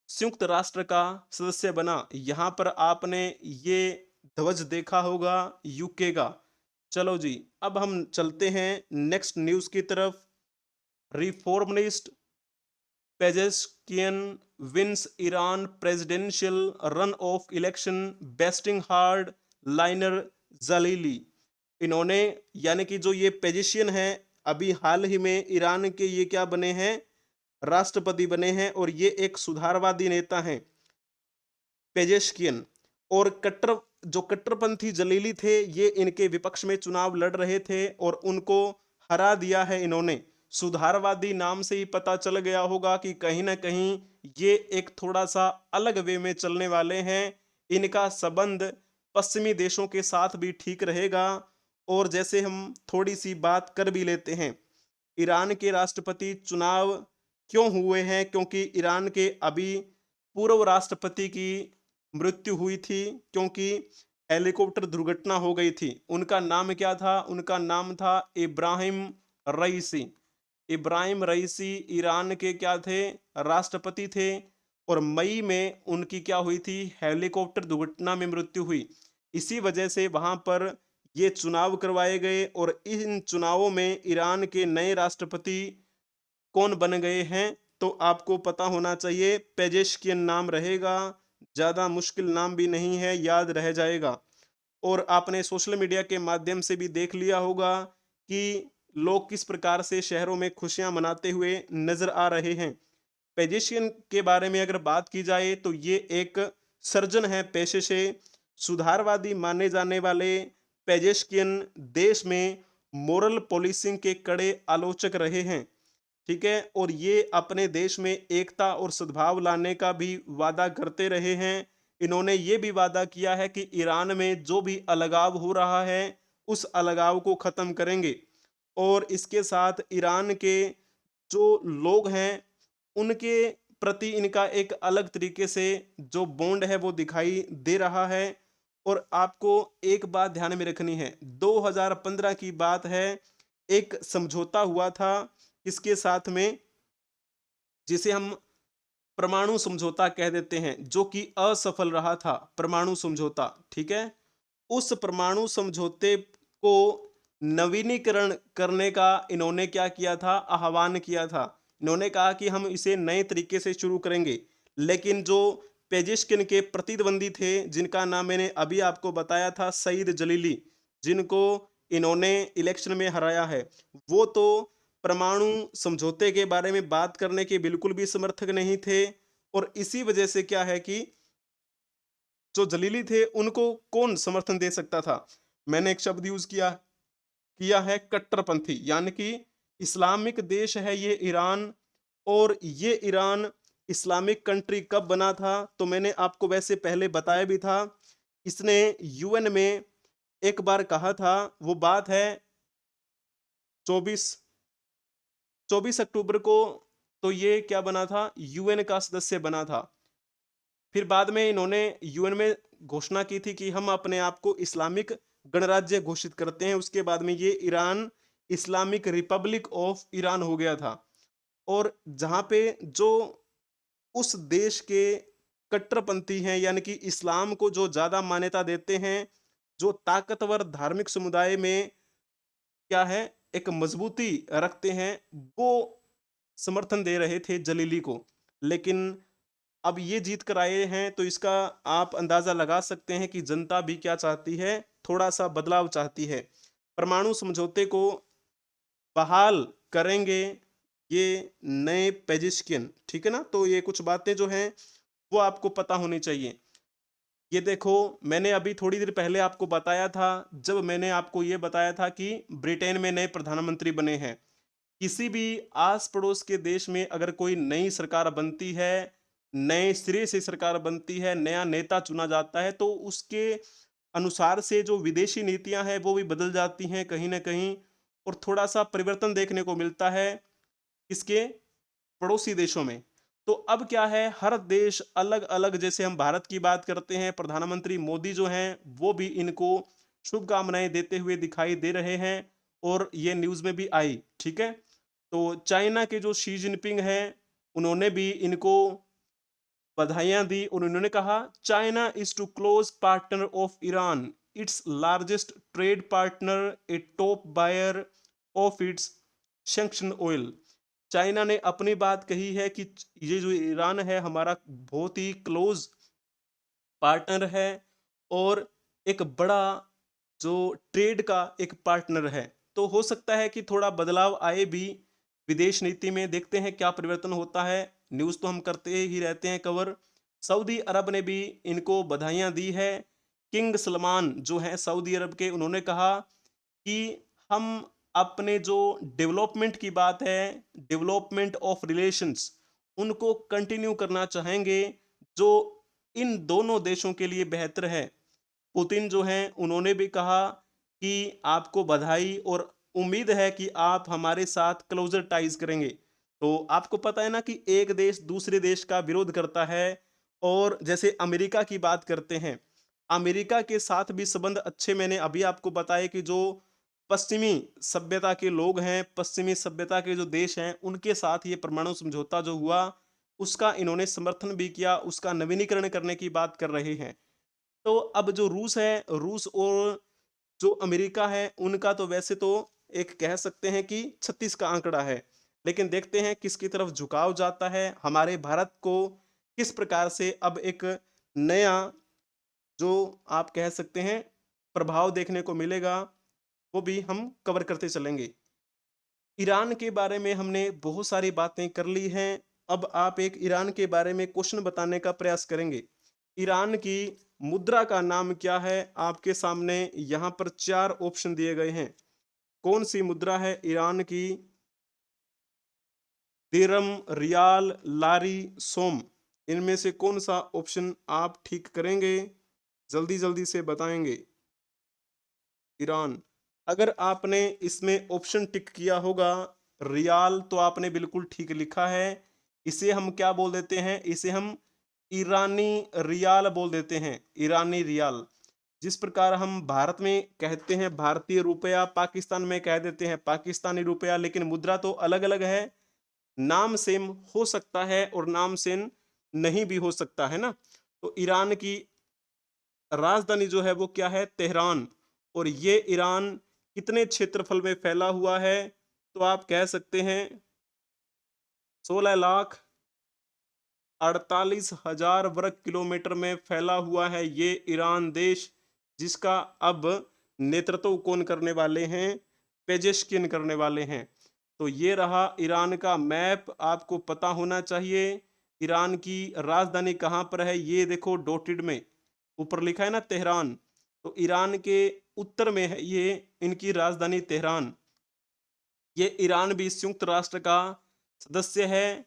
संयुक्त राष्ट्र का सदस्य बना। यहाँ पर आपने ये ध्वज देखा होगा यूके का। चलो जी, अब हम चलते हैं नेक्स्ट न्यूज़ की तरफ। Reformist Pezeshkian wins Iran presidential runoff election besting hardliner Jalili. इन्होंने, यानी कि जो ये पेजिशियन है, अभी हाल ही में ईरान के ये क्या बने हैं, राष्ट्रपति बने हैं, और ये एक सुधारवादी नेता हैं पेजेश्कियन। और जो कट्टरपंथी जलीली थे, ये इनके विपक्ष में चुनाव लड़ रहे थे और उनको हरा दिया है इन्होंने। सुधारवादी नाम से ही पता चल गया होगा कि कहीं ना कहीं ये एक थोड़ा सा अलग वे में चलने वाले हैं। इनका संबंध पश्चिमी देशों के साथ भी ठीक रहेगा। और जैसे हम थोड़ी सी बात कर भी लेते हैं, ईरान के राष्ट्रपति चुनाव क्यों हुए हैं, क्योंकि ईरान के अभी पूर्व राष्ट्रपति की मृत्यु हुई थी, क्योंकि हेलीकॉप्टर दुर्घटना हो गई थी। उनका नाम क्या था, उनका नाम था इब्राहिम रईसी। इब्राहिम रईसी ईरान के क्या थे, राष्ट्रपति थे। और मई में उनकी क्या हुई थी, हेलीकॉप्टर दुर्घटना में मृत्यु हुई। इसी वजह से वहां पर ये चुनाव करवाए गए, और इन चुनावों में ईरान के नए राष्ट्रपति कौन बन गए हैं, तो आपको पता होना चाहिए, पेजेश्कियन नाम रहेगा। ज़्यादा मुश्किल नाम भी नहीं है, याद रह जाएगा। और आपने सोशल मीडिया के माध्यम से भी देख लिया होगा कि लोग किस प्रकार से शहरों में खुशियां मनाते हुए नजर आ रहे हैं। पेजिशियन के बारे में अगर बात की जाए तो ये एक सर्जन है पेशे से। सुधारवादी माने जाने वाले पेजेश्कियन देश में मोरल पॉलिसिंग के कड़े आलोचक रहे हैं। ठीक है, और ये अपने देश में एकता और सद्भाव लाने का भी वादा करते रहे हैं। इन्होंने ये भी वादा किया है कि ईरान में जो भी अलगाव हो रहा है उस अलगाव को खत्म करेंगे। और इसके साथ ईरान के जो लोग हैं उनके प्रति इनका एक अलग तरीके से जो बॉन्ड है वो दिखाई दे रहा है। और आपको एक बात ध्यान में रखनी है, 2015 की बात है, एक समझौता हुआ था इसके साथ में, जिसे हम परमाणु समझौता कह देते हैं, जो कि असफल रहा था परमाणु समझौता। ठीक है, उस परमाणु समझौते को नवीनीकरण करने का इन्होंने क्या किया था, आह्वान किया था। इन्होंने कहा कि हम इसे नए तरीके से शुरू करेंगे। लेकिन जो पेजिश्किन के प्रतिद्वंदी थे, जिनका नाम मैंने अभी आपको बताया था, सईद जलीली, जिनको इन्होंने इलेक्शन में हराया है, वो तो परमाणु समझौते के बारे में बात करने के बिल्कुल भी समर्थक नहीं थे। और इसी वजह से क्या है कि जो जलीली थे उनको कौन समर्थन दे सकता था। मैंने एक शब्द यूज किया किया है कट्टरपंथी, यानी कि इस्लामिक देश है ये ईरान। और ये ईरान इस्लामिक कंट्री कब बना था, तो मैंने आपको वैसे पहले बताया भी था। इसने यूएन में एक बार कहा था, वो बात है 24 24 अक्टूबर को। तो ये क्या बना था, यूएन का सदस्य बना था। फिर बाद में इन्होंने यूएन में घोषणा की थी कि हम अपने आप को इस्लामिक गणराज्य घोषित करते हैं। उसके बाद में ये Iran Islamic Republic of Iran हो गया था। और जहां पे जो उस देश के कट्टरपंथी हैं, यानी कि इस्लाम को जो ज्यादा मान्यता देते हैं, जो ताकतवर धार्मिक समुदाय में क्या है एक मजबूती रखते हैं, वो समर्थन दे रहे थे जलीली को। लेकिन अब ये जीत कर आए हैं, तो इसका आप अंदाजा लगा सकते हैं कि जनता भी क्या चाहती है, थोड़ा सा बदलाव चाहती है। परमाणु समझौते को बहाल करेंगे ये नए पेजिशकिन, ठीक है ना। तो ये कुछ बातें जो हैं वो आपको पता होनी चाहिए। ये देखो, मैंने अभी थोड़ी देर पहले आपको बताया था, जब मैंने आपको ये बताया था कि ब्रिटेन में नए प्रधानमंत्री बने हैं। किसी भी आस पड़ोस के देश में अगर कोई नई सरकार बनती है, नए सिरे से सरकार बनती है, नया नेता चुना जाता है, तो उसके अनुसार से जो विदेशी नीतियां हैं वो भी बदल जाती हैं कहीं ना कहीं। और थोड़ा सा परिवर्तन देखने को मिलता है इसके पड़ोसी देशों में। तो अब क्या है, हर देश अलग अलग, जैसे हम भारत की बात करते हैं, प्रधानमंत्री मोदी जो हैं वो भी इनको शुभकामनाएं देते हुए दिखाई दे रहे हैं। और ये न्यूज में भी आई, ठीक है। तो चाइना के जो शी जिनपिंग हैं, उन्होंने भी इनको बधाइयां दी और उन्होंने कहा, China is too close partner of Iran, its largest trade partner, a top buyer of its sanction oil. China ने अपनी बात कही है कि ये जो ईरान है हमारा बहुत ही क्लोज पार्टनर है, और एक बड़ा जो ट्रेड का एक पार्टनर है। तो हो सकता है कि थोड़ा बदलाव आए भी विदेश नीति में, देखते हैं क्या परिवर्तन होता है। न्यूज़ तो हम करते ही रहते हैं कवर। सऊदी अरब ने भी इनको बधाइयां दी है। किंग सलमान जो है सऊदी अरब के, उन्होंने कहा कि हम अपने जो डेवलपमेंट की बात है, डेवलपमेंट ऑफ रिलेशंस, उनको कंटिन्यू करना चाहेंगे, जो इन दोनों देशों के लिए बेहतर है। पुतिन जो हैं उन्होंने भी कहा कि आपको बधाई और उम्मीद है कि आप हमारे साथ क्लोजर टाइज करेंगे। तो आपको पता है ना कि एक देश दूसरे देश का विरोध करता है। और जैसे अमेरिका की बात करते हैं, अमेरिका के साथ भी संबंध अच्छे, मैंने अभी आपको बताया कि जो पश्चिमी सभ्यता के लोग हैं, पश्चिमी सभ्यता के जो देश हैं, उनके साथ ये परमाणु समझौता जो हुआ उसका इन्होंने समर्थन भी किया, उसका नवीनीकरण करने की बात कर रहे हैं। तो अब जो रूस है, रूस और जो अमेरिका है, उनका तो वैसे तो एक कह सकते हैं कि 36 का आंकड़ा है। लेकिन देखते हैं किसकी तरफ झुकाव जाता है। हमारे भारत को किस प्रकार से अब एक नया जो आप कह सकते हैं प्रभाव देखने को मिलेगा, वो भी हम कवर करते चलेंगे। ईरान के बारे में हमने बहुत सारी बातें कर ली हैं। अब आप एक ईरान के बारे में क्वेश्चन बताने का प्रयास करेंगे। ईरान की मुद्रा का नाम क्या है, आपके सामने यहाँ पर 4 ऑप्शन दिए गए हैं। कौन सी मुद्रा है ईरान की? दिरम, रियाल, लारी, सोम, इनमें से कौन सा ऑप्शन आप ठीक करेंगे? जल्दी जल्दी से बताएंगे। ईरान, अगर आपने इसमें ऑप्शन टिक किया होगा रियाल, तो आपने बिल्कुल ठीक लिखा है। इसे हम क्या बोल देते हैं, इसे हम ईरानी रियाल बोल देते हैं, ईरानी रियाल। जिस प्रकार हम भारत में कहते हैं भारतीय रुपया, पाकिस्तान में कह देते हैं पाकिस्तानी रुपया, लेकिन मुद्रा तो अलग अलग है। नाम सेम हो सकता है और नाम सेम नहीं भी हो सकता है ना। तो ईरान की राजधानी जो है वो क्या है, तेहरान। और ये ईरान कितने क्षेत्रफल में फैला हुआ है, तो आप कह सकते हैं 16,48,000 वर्ग किलोमीटर में फैला हुआ है ये ईरान देश, जिसका अब नेतृत्व कौन करने वाले हैं? पेजेश्किन करने वाले हैं। तो ये रहा ईरान का मैप, आपको पता होना चाहिए। ईरान की राजधानी कहाँ पर है? ये देखो डॉटेड में ऊपर लिखा है ना तेहरान। तो ईरान के उत्तर में है ये इनकी राजधानी तेहरान। ये ईरान भी संयुक्त राष्ट्र का सदस्य है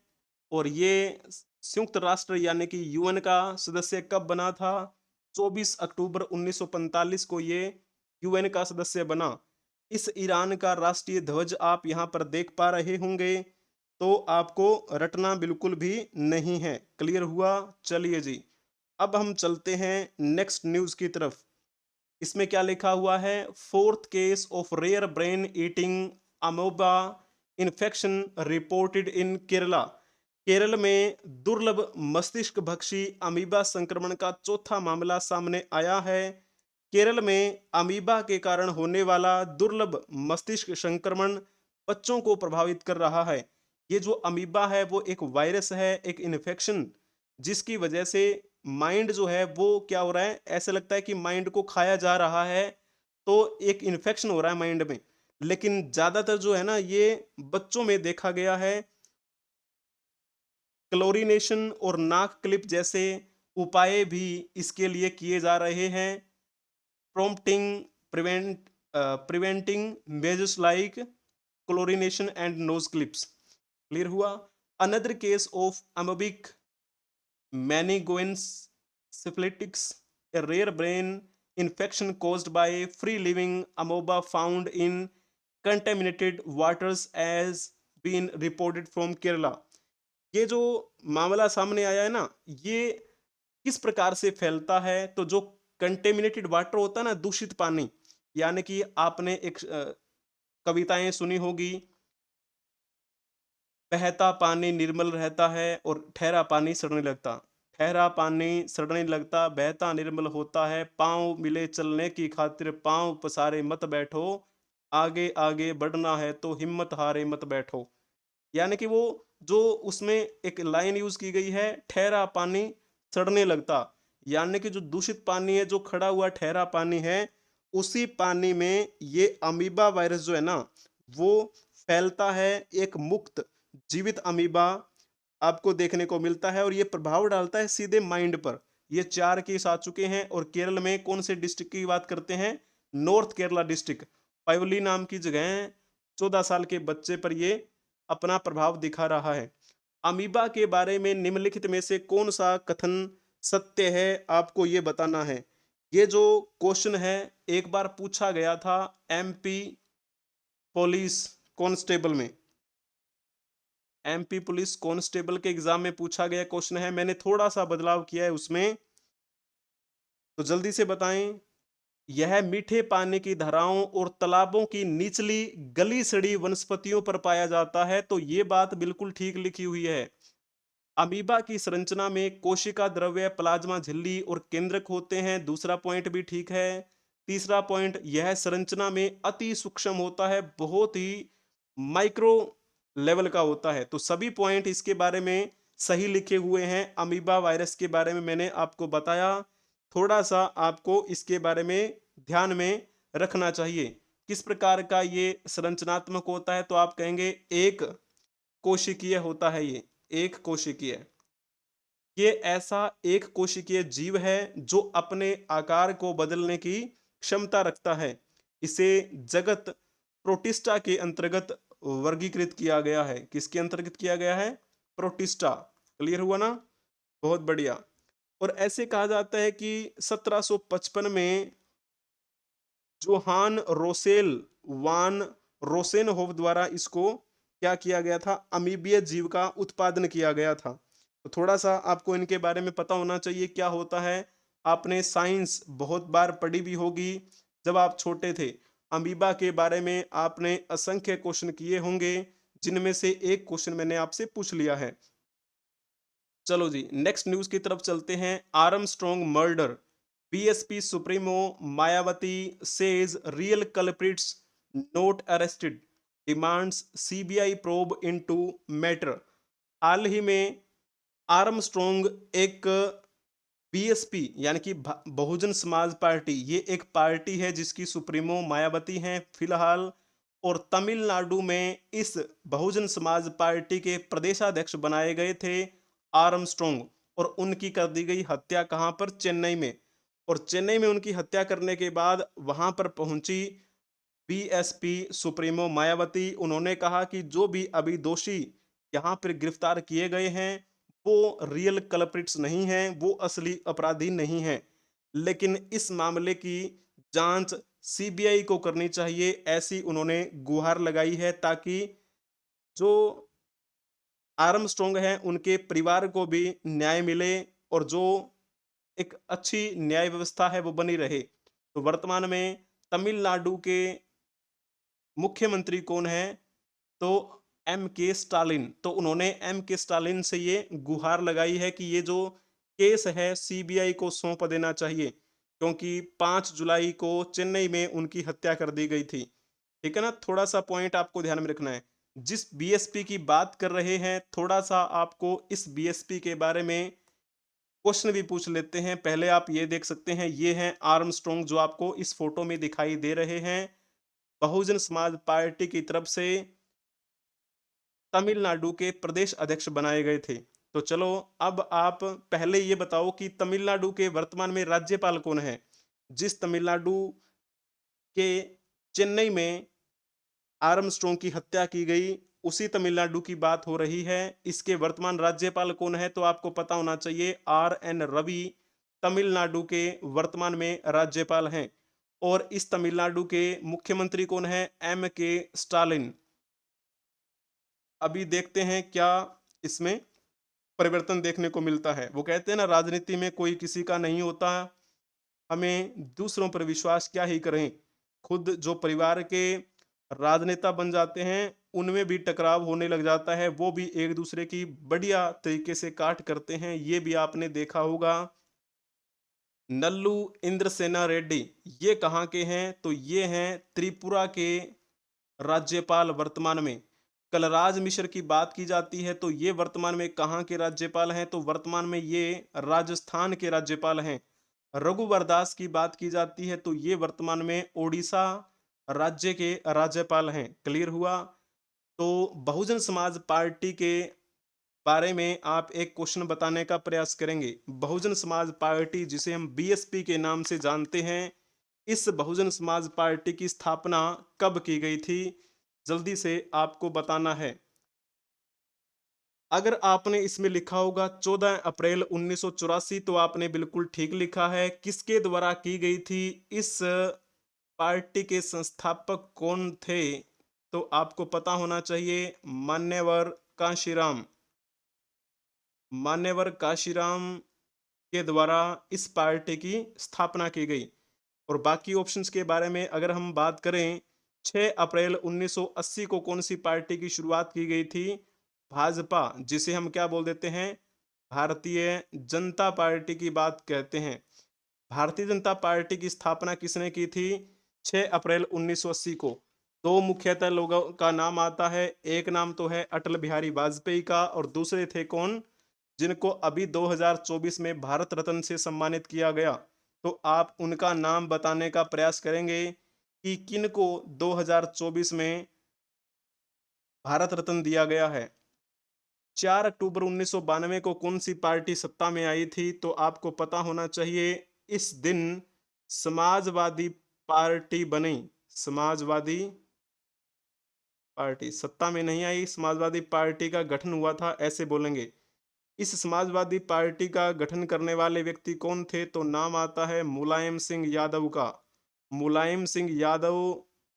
और ये संयुक्त राष्ट्र यानी कि यूएन का सदस्य कब बना था? 24 अक्टूबर 1945 को ये यूएन का सदस्य बना। इस ईरान का राष्ट्रीय ध्वज आप यहाँ पर देख पा रहे होंगे, तो आपको रटना बिल्कुल भी नहीं है। क्लियर हुआ? चलिए जी, अब हम चलते हैं नेक्स्ट न्यूज़ की तरफ। इसमें क्या लिखा हुआ है? Fourth case of rare brain eating amoeba infection reported in Kerala. Kerala में दुर्लभ मस्तिष्क भक्षी अमीबा संक्रमण का चौथा मामला सामने आया है। केरल में अमीबा के कारण होने वाला दुर्लभ मस्तिष्क संक्रमण बच्चों को प्रभावित कर रहा है। ये जो अमीबा है वो एक वायरस है, एक इन्फेक्शन, जिसकी वजह से माइंड जो है वो क्या हो रहा है, ऐसे लगता है कि माइंड को खाया जा रहा है। तो एक इन्फेक्शन हो रहा है माइंड में। लेकिन ज्यादातर जो है ना ये बच्चों में देखा गया है। क्लोरीनेशन और नाक क्लिप जैसे उपाय भी इसके लिए किए जा रहे हैं। prompting prevent preventing measures like chlorination and nose clips। Clear हुआ? Another case of amoebic meningoencephalitis, a rare brain infection caused by free living amoeba found in contaminated waters has been reported from Kerala। ये जो मामला सामने आया है ना, ये किस प्रकार से फैलता है? तो जो कंटेमिनेटेड वाटर होता है ना, दूषित पानी, यानी कि आपने एक कविताएं सुनी होगी, बहता पानी निर्मल रहता है और ठहरा पानी सड़ने लगता। ठहरा पानी सड़ने लगता, बहता निर्मल होता है। पांव मिले चलने की खातिर, पांव पसारे मत बैठो, आगे आगे बढ़ना है तो हिम्मत हारे मत बैठो। यानी कि वो जो उसमें एक लाइन यूज की गई है, ठहरा पानी सड़ने लगता, यानी कि जो दूषित पानी है, जो खड़ा हुआ ठहरा पानी है, उसी पानी में ये अमीबा वायरस जो है ना वो फैलता है। एक मुक्त जीवित अमीबा आपको देखने को मिलता है और ये प्रभाव डालता है सीधे माइंड पर। ये 4 केस आ चुके हैं और केरल में कौन से डिस्ट्रिक्ट की बात करते हैं? नॉर्थ केरला डिस्ट्रिक्ट, पायोली नाम की जगह है। 14 साल के बच्चे पर ये अपना प्रभाव दिखा रहा है। अमीबा के बारे में निम्नलिखित में से कौन सा कथन सत्य है? आपको ये बताना है। ये जो क्वेश्चन है एक बार पूछा गया था एमपी पुलिस कांस्टेबल में। एमपी पुलिस कांस्टेबल के एग्जाम में पूछा गया क्वेश्चन है, मैंने थोड़ा सा बदलाव किया है उसमें, तो जल्दी से बताएं। यह मीठे पानी की धाराओं और तालाबों की निचली गली सड़ी वनस्पतियों पर पाया जाता है। तो ये बात बिल्कुल ठीक लिखी हुई है। अमीबा की संरचना में कोशिका द्रव्य, प्लाज्मा झिल्ली और केंद्रक होते हैं। दूसरा पॉइंट भी ठीक है। तीसरा पॉइंट, यह संरचना में अति सूक्ष्म होता है, बहुत ही माइक्रो लेवल का होता है। तो सभी पॉइंट इसके बारे में सही लिखे हुए हैं। अमीबा वायरस के बारे में मैंने आपको बताया, थोड़ा सा आपको इसके बारे में ध्यान में रखना चाहिए। किस प्रकार का ये संरचनात्मक होता है? तो आप कहेंगे एक कोशिकीय होता है। ये एक कोशिकीय, ये ऐसा एक कोशिकीय जीव है जो अपने आकार को बदलने की क्षमता रखता है। इसे जगत प्रोटिस्टा के अंतर्गत वर्गीकृत किया गया है। किसके अंतर्गत किया गया है? प्रोटिस्टा। क्लियर हुआ ना? बहुत बढ़िया। और ऐसे कहा जाता है कि 1755 में जोहान रोसेल वान रोसेनहोफ द्वारा इसको क्या किया गया था? अमीबीय जीव का उत्पादन किया गया था। तो थोड़ा सा आपको इनके बारे में पता होना चाहिए क्या होता है। आपने साइंस बहुत बार पढ़ी भी होगी जब आप छोटे थे। अमीबा के बारे में आपने असंख्य क्वेश्चन किए होंगे, जिनमें से एक क्वेश्चन मैंने आपसे पूछ लिया है। चलो जी, नेक्स्ट न्यूज की तरफ चलते हैं। Armstrong murder, BSP supremo Mayawati says real culprits not arrested, demands CBI probe into matter. हाल ही में आर्मस्ट्रॉन्ग एक बीएसपी यानी कि बहुजन समाज पार्टी, ये एक पार्टी है जिसकी सुप्रीमो मायावती हैं फिलहाल। और तमिलनाडु में इस बहुजन समाज पार्टी के प्रदेशाध्यक्ष बनाए गए थे आर्मस्ट्रोंग। और उनकी कर दी गई हत्या कहां पर, चेन्नई में। और चेन्नई में उनकी हत्या करने के बाद वहां पर पहुंची बीएसपी सुप्रीमो मायावती। उन्होंने कहा कि जो भी अभी दोषी यहाँ पर गिरफ्तार किए गए हैं वो रियल कल्प्रिट्स नहीं हैं, वो असली अपराधी नहीं हैं। लेकिन इस मामले की जांच सीबीआई को करनी चाहिए, ऐसी उन्होंने गुहार लगाई है, ताकि जो आर्मस्ट्रॉन्ग हैं उनके परिवार को भी न्याय मिले और जो एक अच्छी न्याय व्यवस्था है वो बनी रहे। तो वर्तमान में तमिलनाडु के मुख्यमंत्री कौन है, तो एम के स्टालिन। तो उन्होंने एम के स्टालिन से ये गुहार लगाई है कि ये जो केस है सीबीआई को सौंप देना चाहिए, क्योंकि 5 जुलाई को चेन्नई में उनकी हत्या कर दी गई थी। ठीक है ना, थोड़ा सा पॉइंट आपको ध्यान में रखना है। जिस बीएसपी की बात कर रहे हैं, थोड़ा सा आपको इस बीएसपी के बारे में क्वेश्चन भी पूछ लेते हैं। पहले आप ये देख सकते हैं, ये हैं आर्मस्ट्रॉन्ग जो आपको इस फोटो में दिखाई दे रहे हैं, बहुजन समाज पार्टी की तरफ से तमिलनाडु के प्रदेश अध्यक्ष बनाए गए थे। तो चलो, अब आप पहले ये बताओ कि तमिलनाडु के वर्तमान में राज्यपाल कौन है। जिस तमिलनाडु के चेन्नई में आर्मस्ट्रॉन्ग की हत्या की गई, उसी तमिलनाडु की बात हो रही है। इसके वर्तमान राज्यपाल कौन है, तो आपको पता होना चाहिए आर एन रवि तमिलनाडु के वर्तमान में राज्यपाल हैं। और इस तमिलनाडु के मुख्यमंत्री कौन है, एम के स्टालिन। अभी देखते हैं क्या इसमें परिवर्तन देखने को मिलता है। वो कहते हैं ना, राजनीति में कोई किसी का नहीं होता, हमें दूसरों पर विश्वास क्या ही करें। खुद जो परिवार के राजनेता बन जाते हैं उनमें भी टकराव होने लग जाता है, वो भी एक दूसरे की बढ़िया तरीके से काट करते हैं, ये भी आपने देखा होगा। नल्लू इंद्रसेना रेड्डी, ये कहाँ के हैं, तो ये हैं त्रिपुरा के राज्यपाल वर्तमान में। कलराज मिश्र की बात की जाती है तो ये वर्तमान में कहाँ के राज्यपाल हैं, तो वर्तमान में ये राजस्थान के राज्यपाल हैं। रघुवर दास की बात की जाती है तो ये वर्तमान में ओडिशा राज्य के राज्यपाल हैं। क्लियर हुआ। तो बहुजन समाज पार्टी के बारे में आप एक क्वेश्चन बताने का प्रयास करेंगे। बहुजन समाज पार्टी जिसे हम बीएसपी के नाम से जानते हैं, इस बहुजन समाज पार्टी की स्थापना कब की गई थी, जल्दी से आपको बताना है। अगर आपने इसमें लिखा होगा 14 अप्रैल 1984, तो आपने बिल्कुल ठीक लिखा है। किसके द्वारा की गई थी, इस पार्टी के संस्थापक कौन थे, तो आपको पता होना चाहिए मान्यवर कांशीराम। मान्यवर कांशीराम के द्वारा इस पार्टी की स्थापना की गई। और बाकी ऑप्शंस के बारे में अगर हम बात करें, 6 अप्रैल 1980 को कौन सी पार्टी की शुरुआत की गई थी, भाजपा, जिसे हम क्या बोल देते हैं, भारतीय जनता पार्टी की बात कहते हैं। भारतीय जनता पार्टी की स्थापना किसने की थी, 6 अप्रैल 1980 को। दो मुख्यतः लोगों का नाम आता है, एक नाम तो है अटल बिहारी वाजपेयी का, और दूसरे थे कौन, जिनको अभी 2024 में भारत रत्न से सम्मानित किया गया। तो आप उनका नाम बताने का प्रयास करेंगे कि किनको 2024 में भारत रत्न दिया गया है। 4 अक्टूबर 1992 को कौन सी पार्टी सत्ता में आई थी, तो आपको पता होना चाहिए इस दिन समाजवादी पार्टी बनी। समाजवादी पार्टी सत्ता में नहीं आई, समाजवादी पार्टी का गठन हुआ था, ऐसे बोलेंगे। इस समाजवादी पार्टी का गठन करने वाले व्यक्ति कौन थे, तो नाम आता है मुलायम सिंह यादव का। मुलायम सिंह यादव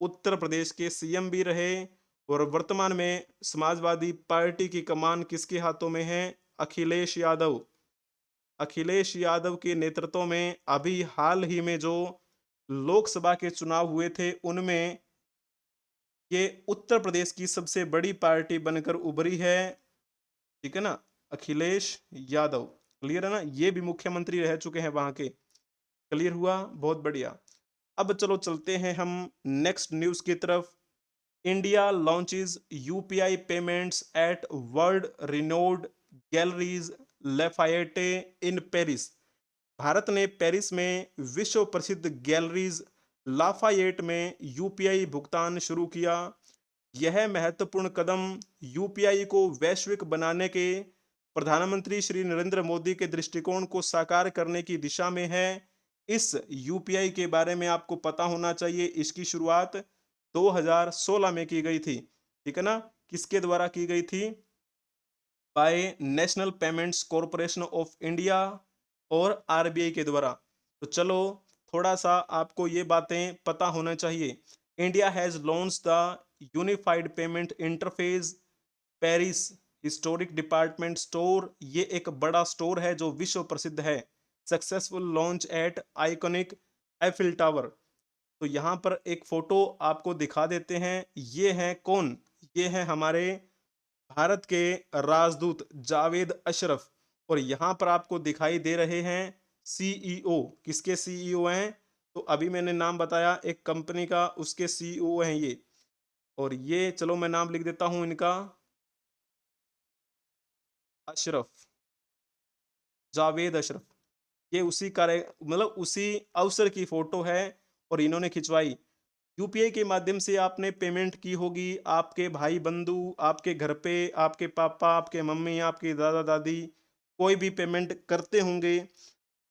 उत्तर प्रदेश के सीएम भी रहे। और वर्तमान में समाजवादी पार्टी की कमान किसके हाथों में है, अखिलेश यादव। अखिलेश यादव के नेतृत्व में अभी हाल ही में जो लोकसभा के चुनाव हुए थे उनमें ये उत्तर प्रदेश की सबसे बड़ी पार्टी बनकर उभरी है। ठीक है ना, अखिलेश यादव। क्लियर है ना, ये भी मुख्यमंत्री रह चुके हैं वहां के। क्लियर हुआ, बहुत बढ़िया। अब चलो चलते हैं हम नेक्स्ट न्यूज की तरफ। India launches UPI payments at world renowned galleries Lafayette in Paris. Bharat ने पेरिस में विश्व प्रसिद्ध गैलरीज लाफायेट में यूपीआई भुगतान शुरू किया। यह महत्वपूर्ण कदम यूपीआई को वैश्विक बनाने के प्रधानमंत्री श्री नरेंद्र मोदी के दृष्टिकोण को साकार करने की दिशा में है। इस यूपीआई के बारे में आपको पता होना चाहिए, इसकी शुरुआत 2016 में की गई थी। ठीक है ना? किसके द्वारा की गई थी? By National Payments Corporation of India और आरबीआई के द्वारा। तो चलो, थोड़ा सा आपको ये बातें पता होना चाहिए। India has launch the unified payment interface Paris historic department store. ये एक बड़ा स्टोर है जो विश्व प्रसिद्ध है। Successful launch eight iconic Eiffel tower. तो यहाँ पर एक फोटो आपको दिखा देते हैं। ये हैं कौन? ये हैं हमारे भारत के राजदूत जावेद अशरफ। और यहाँ पर आपको दिखाई दे रहे हैं सीईओ। किसके सीईओ हैं? तो अभी मैंने नाम बताया एक कंपनी का, उसके सीईओ हैं ये। और ये चलो मैं नाम लिख देता हूं इनका, अशरफ, जावेद अशरफ। ये उसी कार्य मतलब उसी अवसर की फोटो है और इन्होंने खिंचवाई। यूपीआई के माध्यम से आपने पेमेंट की होगी, आपके भाई बंधु आपके घर पे, आपके पापा, आपके मम्मी, आपके दादा दादी कोई भी पेमेंट करते होंगे,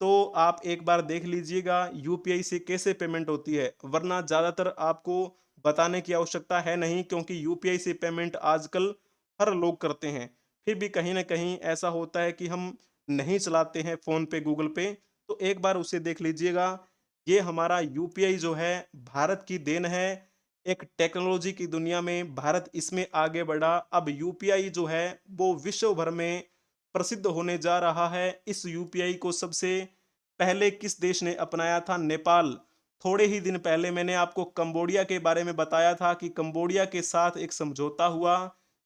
तो आप एक बार देख लीजिएगा यूपीआई से कैसे पेमेंट होती है। वरना ज़्यादातर आपको बताने की आवश्यकता है नहीं, क्योंकि यूपीआई से पेमेंट आजकल हर लोग करते हैं। फिर भी कहीं ना कहीं ऐसा होता है कि हम नहीं चलाते हैं फ़ोन पे, गूगल पे, तो एक बार उसे देख लीजिएगा। ये हमारा यूपीआई जो है भारत की देन है। एक टेक्नोलॉजी की दुनिया में भारत इसमें आगे बढ़ा। अब यूपीआई जो है वो विश्व भर में प्रसिद्ध होने जा रहा है। इस यूपीआई को सबसे पहले किस देश ने अपनाया था? नेपाल। थोड़े ही दिन पहले मैंने आपको कंबोडिया के बारे में बताया था कि कंबोडिया के साथ एक समझौता हुआ,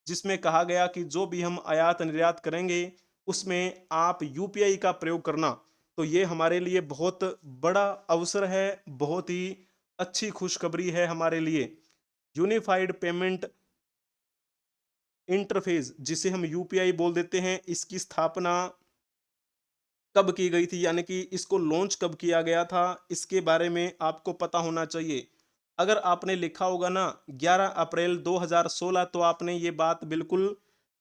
जिसमें कहा गया कि जो भी हम आयात निर्यात करेंगे उसमें आप यूपीआई का प्रयोग करना। तो ये हमारे लिए बहुत बड़ा अवसर है, बहुत ही अच्छी खुशखबरी है हमारे लिए। यूनिफाइड पेमेंट इंटरफेस, जिसे हम यूपीआई बोल देते हैं, इसकी स्थापना कब की गई थी, यानी कि इसको लॉन्च कब किया गया था, इसके बारे में आपको पता होना चाहिए। अगर आपने लिखा होगा ना 11 अप्रैल 2016, तो आपने ये बात बिल्कुल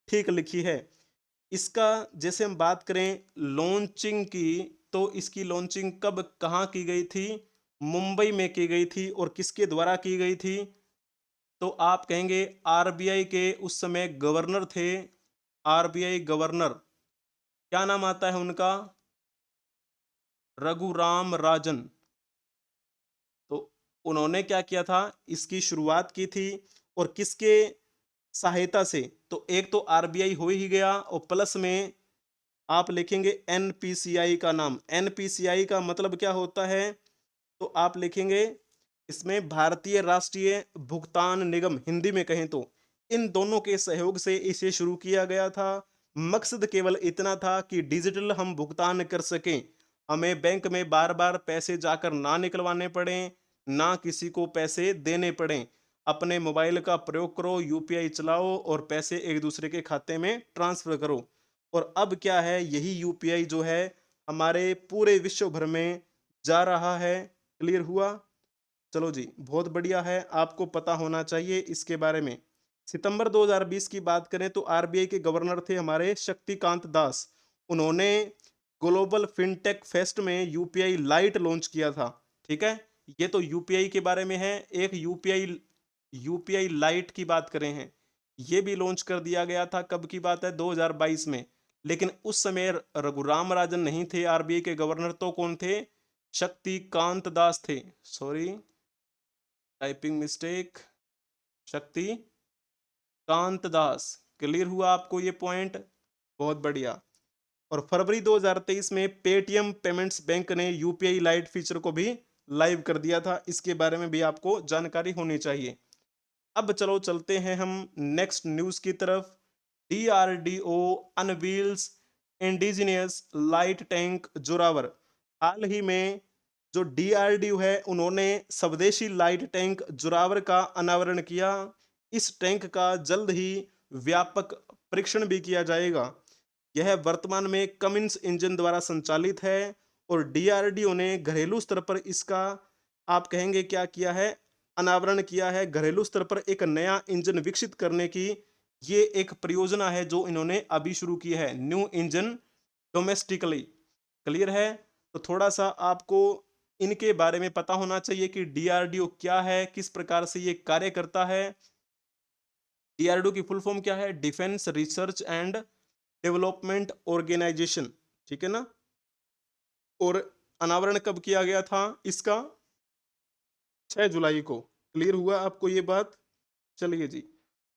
ठीक लिखी है। इसका जैसे हम बात करें लॉन्चिंग की, तो इसकी लॉन्चिंग कब कहाँ की गई थी? मुंबई में की गई थी। और किसके द्वारा की गई थी? तो आप कहेंगे आरबीआई के उस समय गवर्नर थे। आरबीआई गवर्नर, क्या नाम आता है उनका? रघुराम राजन। तो उन्होंने क्या किया था? इसकी शुरुआत की थी। और किसके सहायता से? तो एक तो आरबीआई हो ही गया, और प्लस में आप लिखेंगे एनपीसीआई का नाम। एनपीसीआई का मतलब क्या होता है? तो आप लिखेंगे इसमें भारतीय राष्ट्रीय भुगतान निगम, हिंदी में कहें तो। इन दोनों के सहयोग से इसे शुरू किया गया था। मकसद केवल इतना था कि डिजिटल हम भुगतान कर सकें, हमें बैंक में बार बार पैसे जाकर ना निकलवाने पड़े, ना किसी को पैसे देने पड़े। अपने मोबाइल का प्रयोग करो, यूपीआई चलाओ और पैसे एक दूसरे के खाते में ट्रांसफर करो। और अब क्या है, यही यूपीआई जो है हमारे पूरे विश्व भर में जा रहा है। क्लियर हुआ? चलो जी, बहुत बढ़िया है, आपको पता होना चाहिए इसके बारे में। सितंबर 2020 की बात करें तो आरबीआई के गवर्नर थे हमारे शक्तिकांत दास। उन्होंने ग्लोबल फिनटेक फेस्ट में यूपीआई लाइट लॉन्च किया था। ठीक है, ये तो यूपीआई के बारे में है। एक यूपीआई यूपीआई लाइट की बात करें हैं, ये भी लॉन्च कर दिया गया था। कब की बात है? 2022 में। लेकिन उस समय रघुराम राजन नहीं थे आरबीआई के गवर्नर, तो कौन थे? शक्तिकांत दास थे। Sorry, typing mistake. शक्ति कांत दास। क्लियर हुआ आपको ये पॉइंट? बहुत बढ़िया। और फरवरी 2023 में पेटीएम पेमेंट्स बैंक ने यूपीआई लाइट फीचर को भी लाइव कर दिया था। इसके बारे में भी आपको जानकारी होनी चाहिए। अब चलो चलते हैं हम नेक्स्ट न्यूज की तरफ। DRDO unveils indigenous light tank Zorawar. हाल ही में जो डीआरडीओ है उन्होंने स्वदेशी लाइट टैंक जोरावर का अनावरण किया। इस टैंक का जल्द ही व्यापक परीक्षण भी किया जाएगा। यह वर्तमान में कमिंस इंजन द्वारा संचालित है और डीआरडीओ ने घरेलू स्तर पर इसका आप कहेंगे क्या किया है, अनावरण किया है। घरेलू स्तर पर एक नया इंजन विकसित करने की ये एक परियोजना है जो इन्होंने अभी शुरू की है, न्यू इंजन डोमेस्टिकली। क्लियर है? तो थोड़ा सा आपको इनके बारे में पता होना चाहिए कि डीआरडीओ क्या है, किस प्रकार से ये कार्य करता है। डीआरडीओ की फुल फॉर्म क्या है? Defence research and development Organisation. ठीक है ना? और अनावरण कब किया गया था इसका? 6 जुलाई को। क्लियर हुआ आपको ये बात? चलिए जी।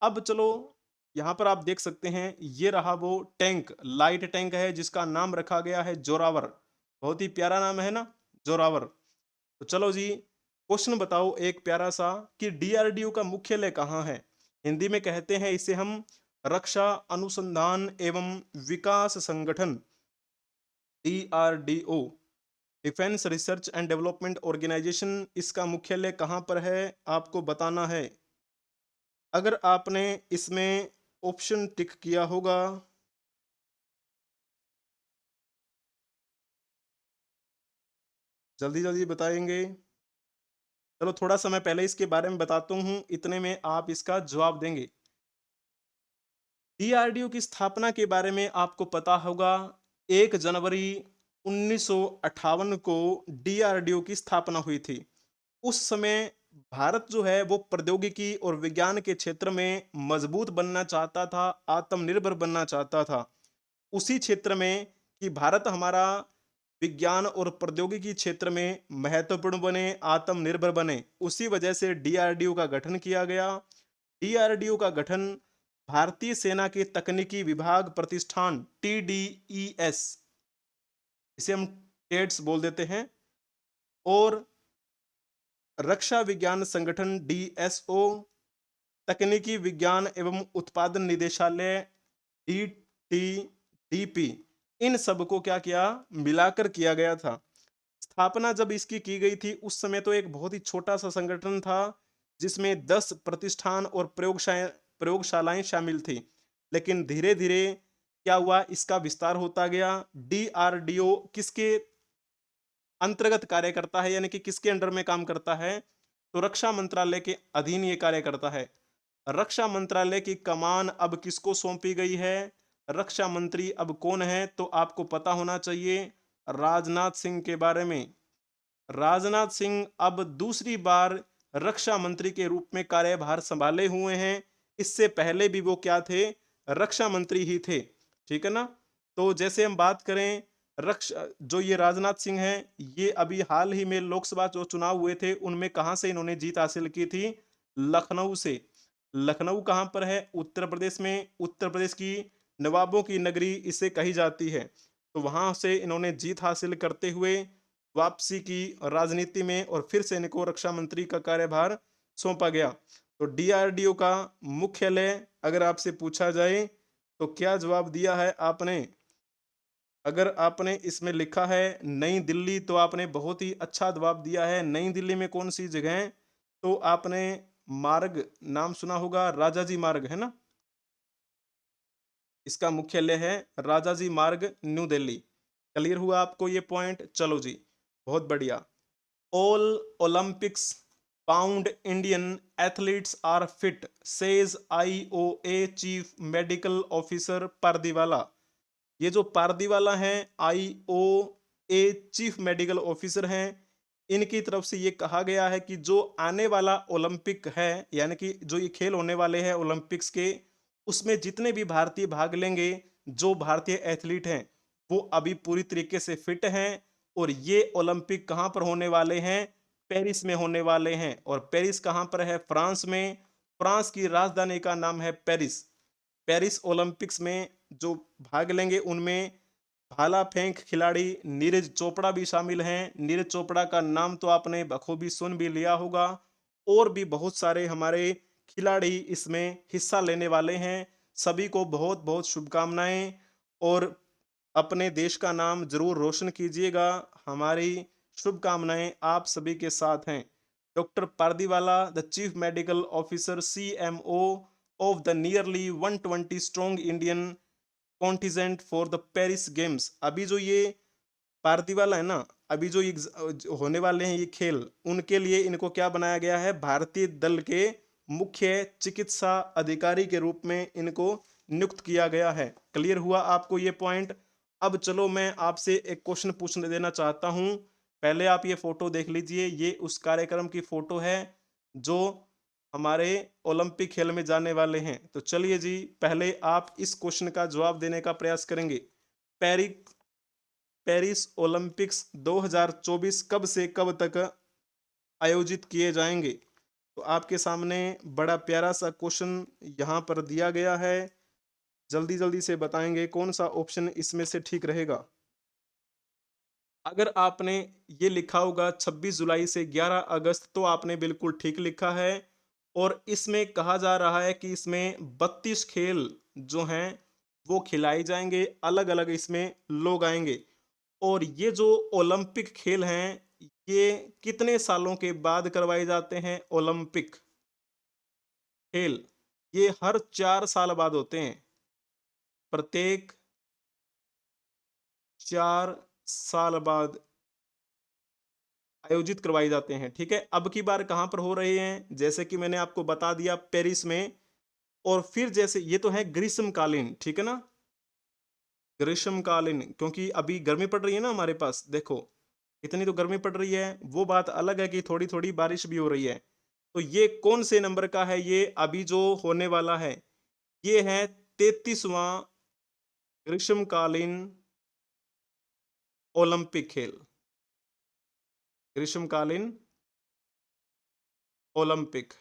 अब चलो, यहाँ पर आप देख सकते हैं ये रहा वो टैंक, लाइट टैंक है जिसका नाम रखा गया है जोरावर। बहुत ही प्यारा नाम है ना, जोरावर। तो चलो जी, क्वेश्चन बताओ एक प्यारा सा कि डीआरडीओ का मुख्यालय कहाँ है? हिंदी में कहते हैं इसे हम रक्षा अनुसंधान एवं विकास संगठन, DRDO, defence research and development organisation. इसका मुख्यालय कहाँ पर है आपको बताना है। अगर आपने इसमें ऑप्शन टिक किया होगा, जल्दी जल्दी बताएंगे। चलो थोड़ा सा मैं पहले इसके बारे में बताता हूँ, इतने में आप इसका जवाब देंगे। डीआरडीओ की स्थापना के बारे में आपको पता होगा, 1 जनवरी 1958 को डीआरडीओ की स्थापना हुई थी। उस समय भारत जो है वो प्रौद्योगिकी और विज्ञान के क्षेत्र में मजबूत बनना चाहता था, आत्मनिर्भर बनना चाहता था। उसी क्षेत्र में कि भारत हमारा विज्ञान और प्रौद्योगिकी क्षेत्र में महत्वपूर्ण बने, आत्मनिर्भर बने, उसी वजह से डीआरडीओ का गठन किया गया। डीआरडीओ का गठन भारतीय सेना के तकनीकी विभाग प्रतिष्ठान, टीडीईएस, इसे हम टेड्स बोल देते हैं, और रक्षा विज्ञान संगठन, डीएसओ, तकनीकी विज्ञान एवं उत्पादन निदेशालय, डीटीडीपी, इन सबको क्या किया, मिलाकर किया गया था। स्थापना जब इसकी की गई थी उस समय तो एक बहुत ही छोटा सा संगठन था जिसमें 10 प्रतिष्ठान और प्रयोगशालाएं शामिल थी। लेकिन धीरे धीरे क्या हुआ, इसका विस्तार होता गया। डीआरडीओ किसके अंतर्गत कार्य करता है, यानी कि किसके अंडर में काम करता है? तो रक्षा मंत्रालय के अधीन ये कार्य करता है। रक्षा मंत्रालय की कमान अब किसको सौंपी गई है? रक्षा मंत्री अब कौन है? तो आपको पता होना चाहिए, राजनाथ सिंह के बारे में। राजनाथ सिंह अब दूसरी बार रक्षा मंत्री के रूप में कार्यभार संभाले हुए हैं। इससे पहले भी वो क्या थे? रक्षा मंत्री ही थे। ठीक है ना? तो जैसे हम बात करें, रक्षा जो ये राजनाथ सिंह हैं, ये अभी हाल ही में लोकसभा जो चुनाव हुए थे उनमें कहां से इन्होंने जीत हासिल की थी? लखनऊ से। लखनऊ कहां पर है? उत्तर प्रदेश में। उत्तर प्रदेश की नवाबों की नगरी इसे कही जाती है। तो वहां से इन्होंने जीत हासिल करते हुए वापसी की राजनीति में, और फिर से इनको रक्षा मंत्री का कार्यभार सौंपा गया। तो डीआरडीओ का मुख्यालय अगर आपसे पूछा जाए तो क्या जवाब दिया है आपने? अगर आपने इसमें लिखा है नई दिल्ली तो आपने बहुत ही अच्छा जवाब दिया है। नई दिल्ली में कौन सी जगह है? तो आपने मार्ग नाम सुना होगा, राजाजी मार्ग है ना, इसका मुख्यालय है राजाजी मार्ग, न्यू दिल्ली। क्लियर हुआ आपको ये पॉइंट? चलो जी, बहुत बढ़िया। All Olympics bound Indian athletes are fit, says IOA chief medical officer Pardiwala. ये जो पारदीवाला हैं, आईओए चीफ मेडिकल ऑफिसर हैं, इनकी तरफ से ये कहा गया है कि जो आने वाला ओलंपिक है, यानी कि जो ये खेल होने वाले हैं ओलंपिक्स के, उसमें जितने भी भारतीय भाग लेंगे, जो भारतीय एथलीट हैं, वो अभी पूरी तरीके से फिट हैं। और ये ओलंपिक कहाँ पर होने वाले हैं? पेरिस में होने वाले हैं। और पेरिस कहाँ पर है? फ्रांस में। फ्रांस की राजधानी का नाम है पेरिस। पेरिस ओलंपिक्स में जो भाग लेंगे उनमें भाला फेंक खिलाड़ी नीरज चोपड़ा भी शामिल हैं। नीरज चोपड़ा का नाम तो आपने बखूबी सुन भी लिया होगा। और भी बहुत सारे हमारे खिलाड़ी इसमें हिस्सा लेने वाले हैं। सभी को बहुत बहुत शुभकामनाएं, और अपने देश का नाम जरूर रोशन कीजिएगा। हमारी शुभकामनाएं आप सभी के साथ हैं। Doctor Pardiwala, the chief medical officer, CMO of the nearly 120 strong Indian contingent for the Paris games. अभी जो ये पारदी वाला है ना, अभी जो होने वाले हैं ये खेल, उनके लिए इनको क्या बनाया गया है, भारतीय दल के मुख्य चिकित्सा अधिकारी के रूप में इनको नियुक्त किया गया है। क्लियर हुआ आपको ये पॉइंट? अब चलो मैं आपसे एक क्वेश्चन पूछने देना चाहता हूं। पहले आप ये फोटो देख लीजिए, ये उस कार्यक्रम की फोटो है जो हमारे ओलंपिक खेल में जाने वाले हैं। तो चलिए जी, पहले आप इस क्वेश्चन का जवाब देने का प्रयास करेंगे। पेरिस पेरिस ओलंपिक्स 2024 कब से कब तक आयोजित किए जाएंगे? तो आपके सामने बड़ा प्यारा सा क्वेश्चन यहाँ पर दिया गया है। जल्दी जल्दी से बताएंगे कौन सा ऑप्शन इसमें से ठीक रहेगा। अगर आपने ये लिखा होगा 26 जुलाई से 11 अगस्त, तो आपने बिल्कुल ठीक लिखा है। और इसमें कहा जा रहा है कि इसमें 32 खेल जो हैं वो खिलाए जाएंगे, अलग अलग इसमें लोग आएंगे। और ये जो ओलंपिक खेल हैं, ये कितने सालों के बाद करवाए जाते हैं? ओलंपिक खेल ये हर 4 साल बाद होते हैं, प्रत्येक 4 साल बाद आयोजित करवाए जाते हैं। ठीक है, अब की बार कहां पर हो रहे हैं, जैसे कि मैंने आपको बता दिया, पेरिस में। और फिर जैसे ये तो है ग्रीष्मकालीन, ठीक है ना, ग्रीष्मकालीन, क्योंकि अभी गर्मी पड़ रही है ना हमारे पास, देखो इतनी तो गर्मी पड़ रही है। वो बात अलग है कि थोड़ी थोड़ी बारिश भी हो रही है। तो ये कौन से नंबर का है, ये अभी जो होने वाला है, ये है 33वां ग्रीष्मकालीन ओलंपिक खेल। ग्रीष्मकालीन ओलंपिक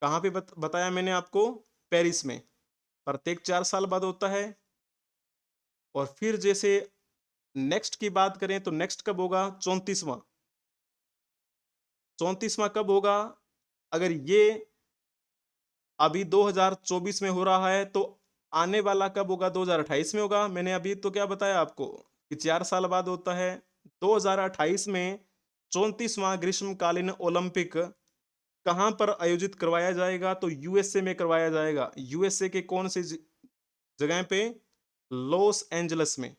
कहाँ पे बताया मैंने आपको? पेरिस में। प्रत्येक 4 साल बाद होता है। और फिर जैसे नेक्स्ट की बात करें तो नेक्स्ट कब होगा? 34वां। 34वां कब होगा? अगर ये अभी 2024 में हो रहा है, तो आने वाला कब होगा? 2028 में होगा। मैंने अभी तो क्या बताया आपको कि 4 साल बाद होता है। 2028 में 34वां ग्रीष्मकालीन ओलंपिक कहां पर आयोजित करवाया जाएगा? तो यूएसए में करवाया जाएगा। यूएसए के कौन सी जगह पे? लॉस एंजलस में।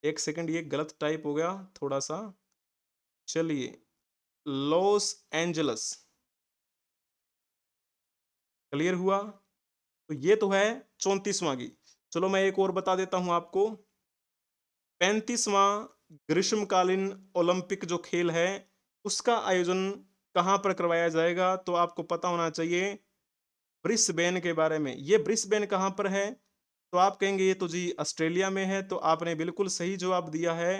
एक सेकंड, ये गलत टाइप हो गया थोड़ा सा। चलिए, लॉस एंजलस। क्लियर हुआ? तो ये तो है 34वां की। चलो मैं एक और बता देता हूं आपको। 35वां ग्रीष्मकालीन ओलंपिक जो खेल है, उसका आयोजन कहां पर करवाया जाएगा? तो आपको पता होना चाहिए ब्रिस्बेन के बारे में। ये ब्रिस्बेन कहां पर है? तो आप कहेंगे ये तो जी ऑस्ट्रेलिया में है। तो आपने बिल्कुल सही जवाब दिया है।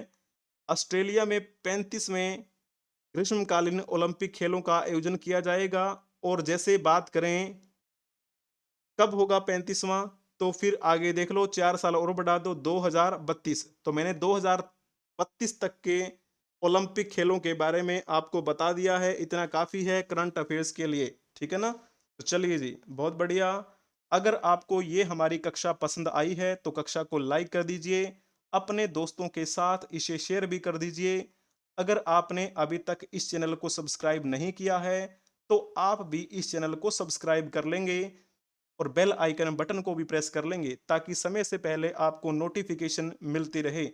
ऑस्ट्रेलिया में 35वें ग्रीष्मकालीन ओलंपिक खेलों का आयोजन किया जाएगा। और जैसे बात करें कब होगा 35वां, तो फिर आगे देख लो, 4 साल और बढ़ा दो, 2032। तो मैंने 2032 तक के ओलंपिक खेलों के बारे में आपको बता दिया है। इतना काफी है करंट अफेयर्स के लिए। ठीक है ना? तो चलिए जी, बहुत बढ़िया। अगर आपको ये हमारी कक्षा पसंद आई है तो कक्षा को लाइक कर दीजिए, अपने दोस्तों के साथ इसे शेयर भी कर दीजिए। अगर आपने अभी तक इस चैनल को सब्सक्राइब नहीं किया है, तो आप भी इस चैनल को सब्सक्राइब कर लेंगे और बेल आइकन बटन को भी प्रेस कर लेंगे, ताकि समय से पहले आपको नोटिफिकेशन मिलती रहे।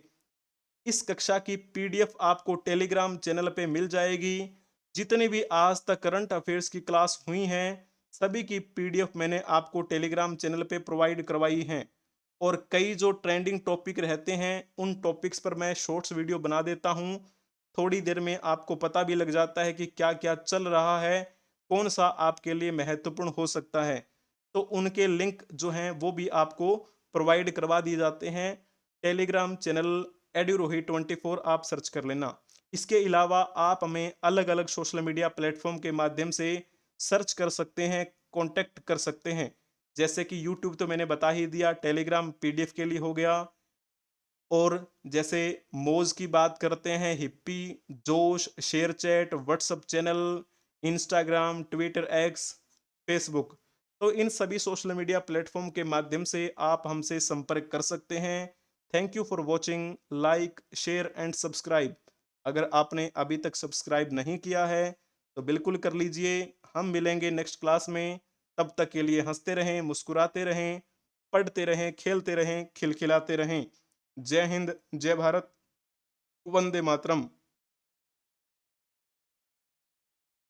इस कक्षा की पीडीएफ आपको टेलीग्राम चैनल पे मिल जाएगी। जितनी भी आज तक करंट अफेयर्स की क्लास हुई हैं, सभी की पीडीएफ मैंने आपको टेलीग्राम चैनल पे प्रोवाइड करवाई हैं। और कई जो ट्रेंडिंग टॉपिक रहते हैं, उन टॉपिक्स पर मैं शॉर्ट्स वीडियो बना देता हूं। थोड़ी देर में आपको पता भी लग जाता है कि क्या क्या चल रहा है, कौन सा आपके लिए महत्वपूर्ण हो सकता है। तो उनके लिंक जो हैं वो भी आपको प्रोवाइड करवा दिए जाते हैं। टेलीग्राम चैनल एड्यूरोही24 आप सर्च कर लेना। इसके अलावा आप हमें अलग अलग सोशल मीडिया प्लेटफॉर्म के माध्यम से सर्च कर सकते हैं, कांटेक्ट कर सकते हैं। जैसे कि यूट्यूब तो मैंने बता ही दिया, टेलीग्राम पीडीएफ के लिए हो गया। और जैसे मोज की बात करते हैं, हिप्पी, जोश, share chat, WhatsApp channel, Instagram, Twitter, x, Facebook, तो इन सभी सोशल मीडिया प्लेटफॉर्म के माध्यम से आप हमसे संपर्क कर सकते हैं। Thank you for watching, like, share and subscribe. अगर आपने अभी तक सब्सक्राइब नहीं किया है तो बिल्कुल कर लीजिए। हम मिलेंगे नेक्स्ट क्लास में। तब तक के लिए हंसते रहें, मुस्कुराते रहें, पढ़ते रहें, खेलते रहें, खिलखिलाते रहें। जय हिंद, जय भारत, वंदे मातरम।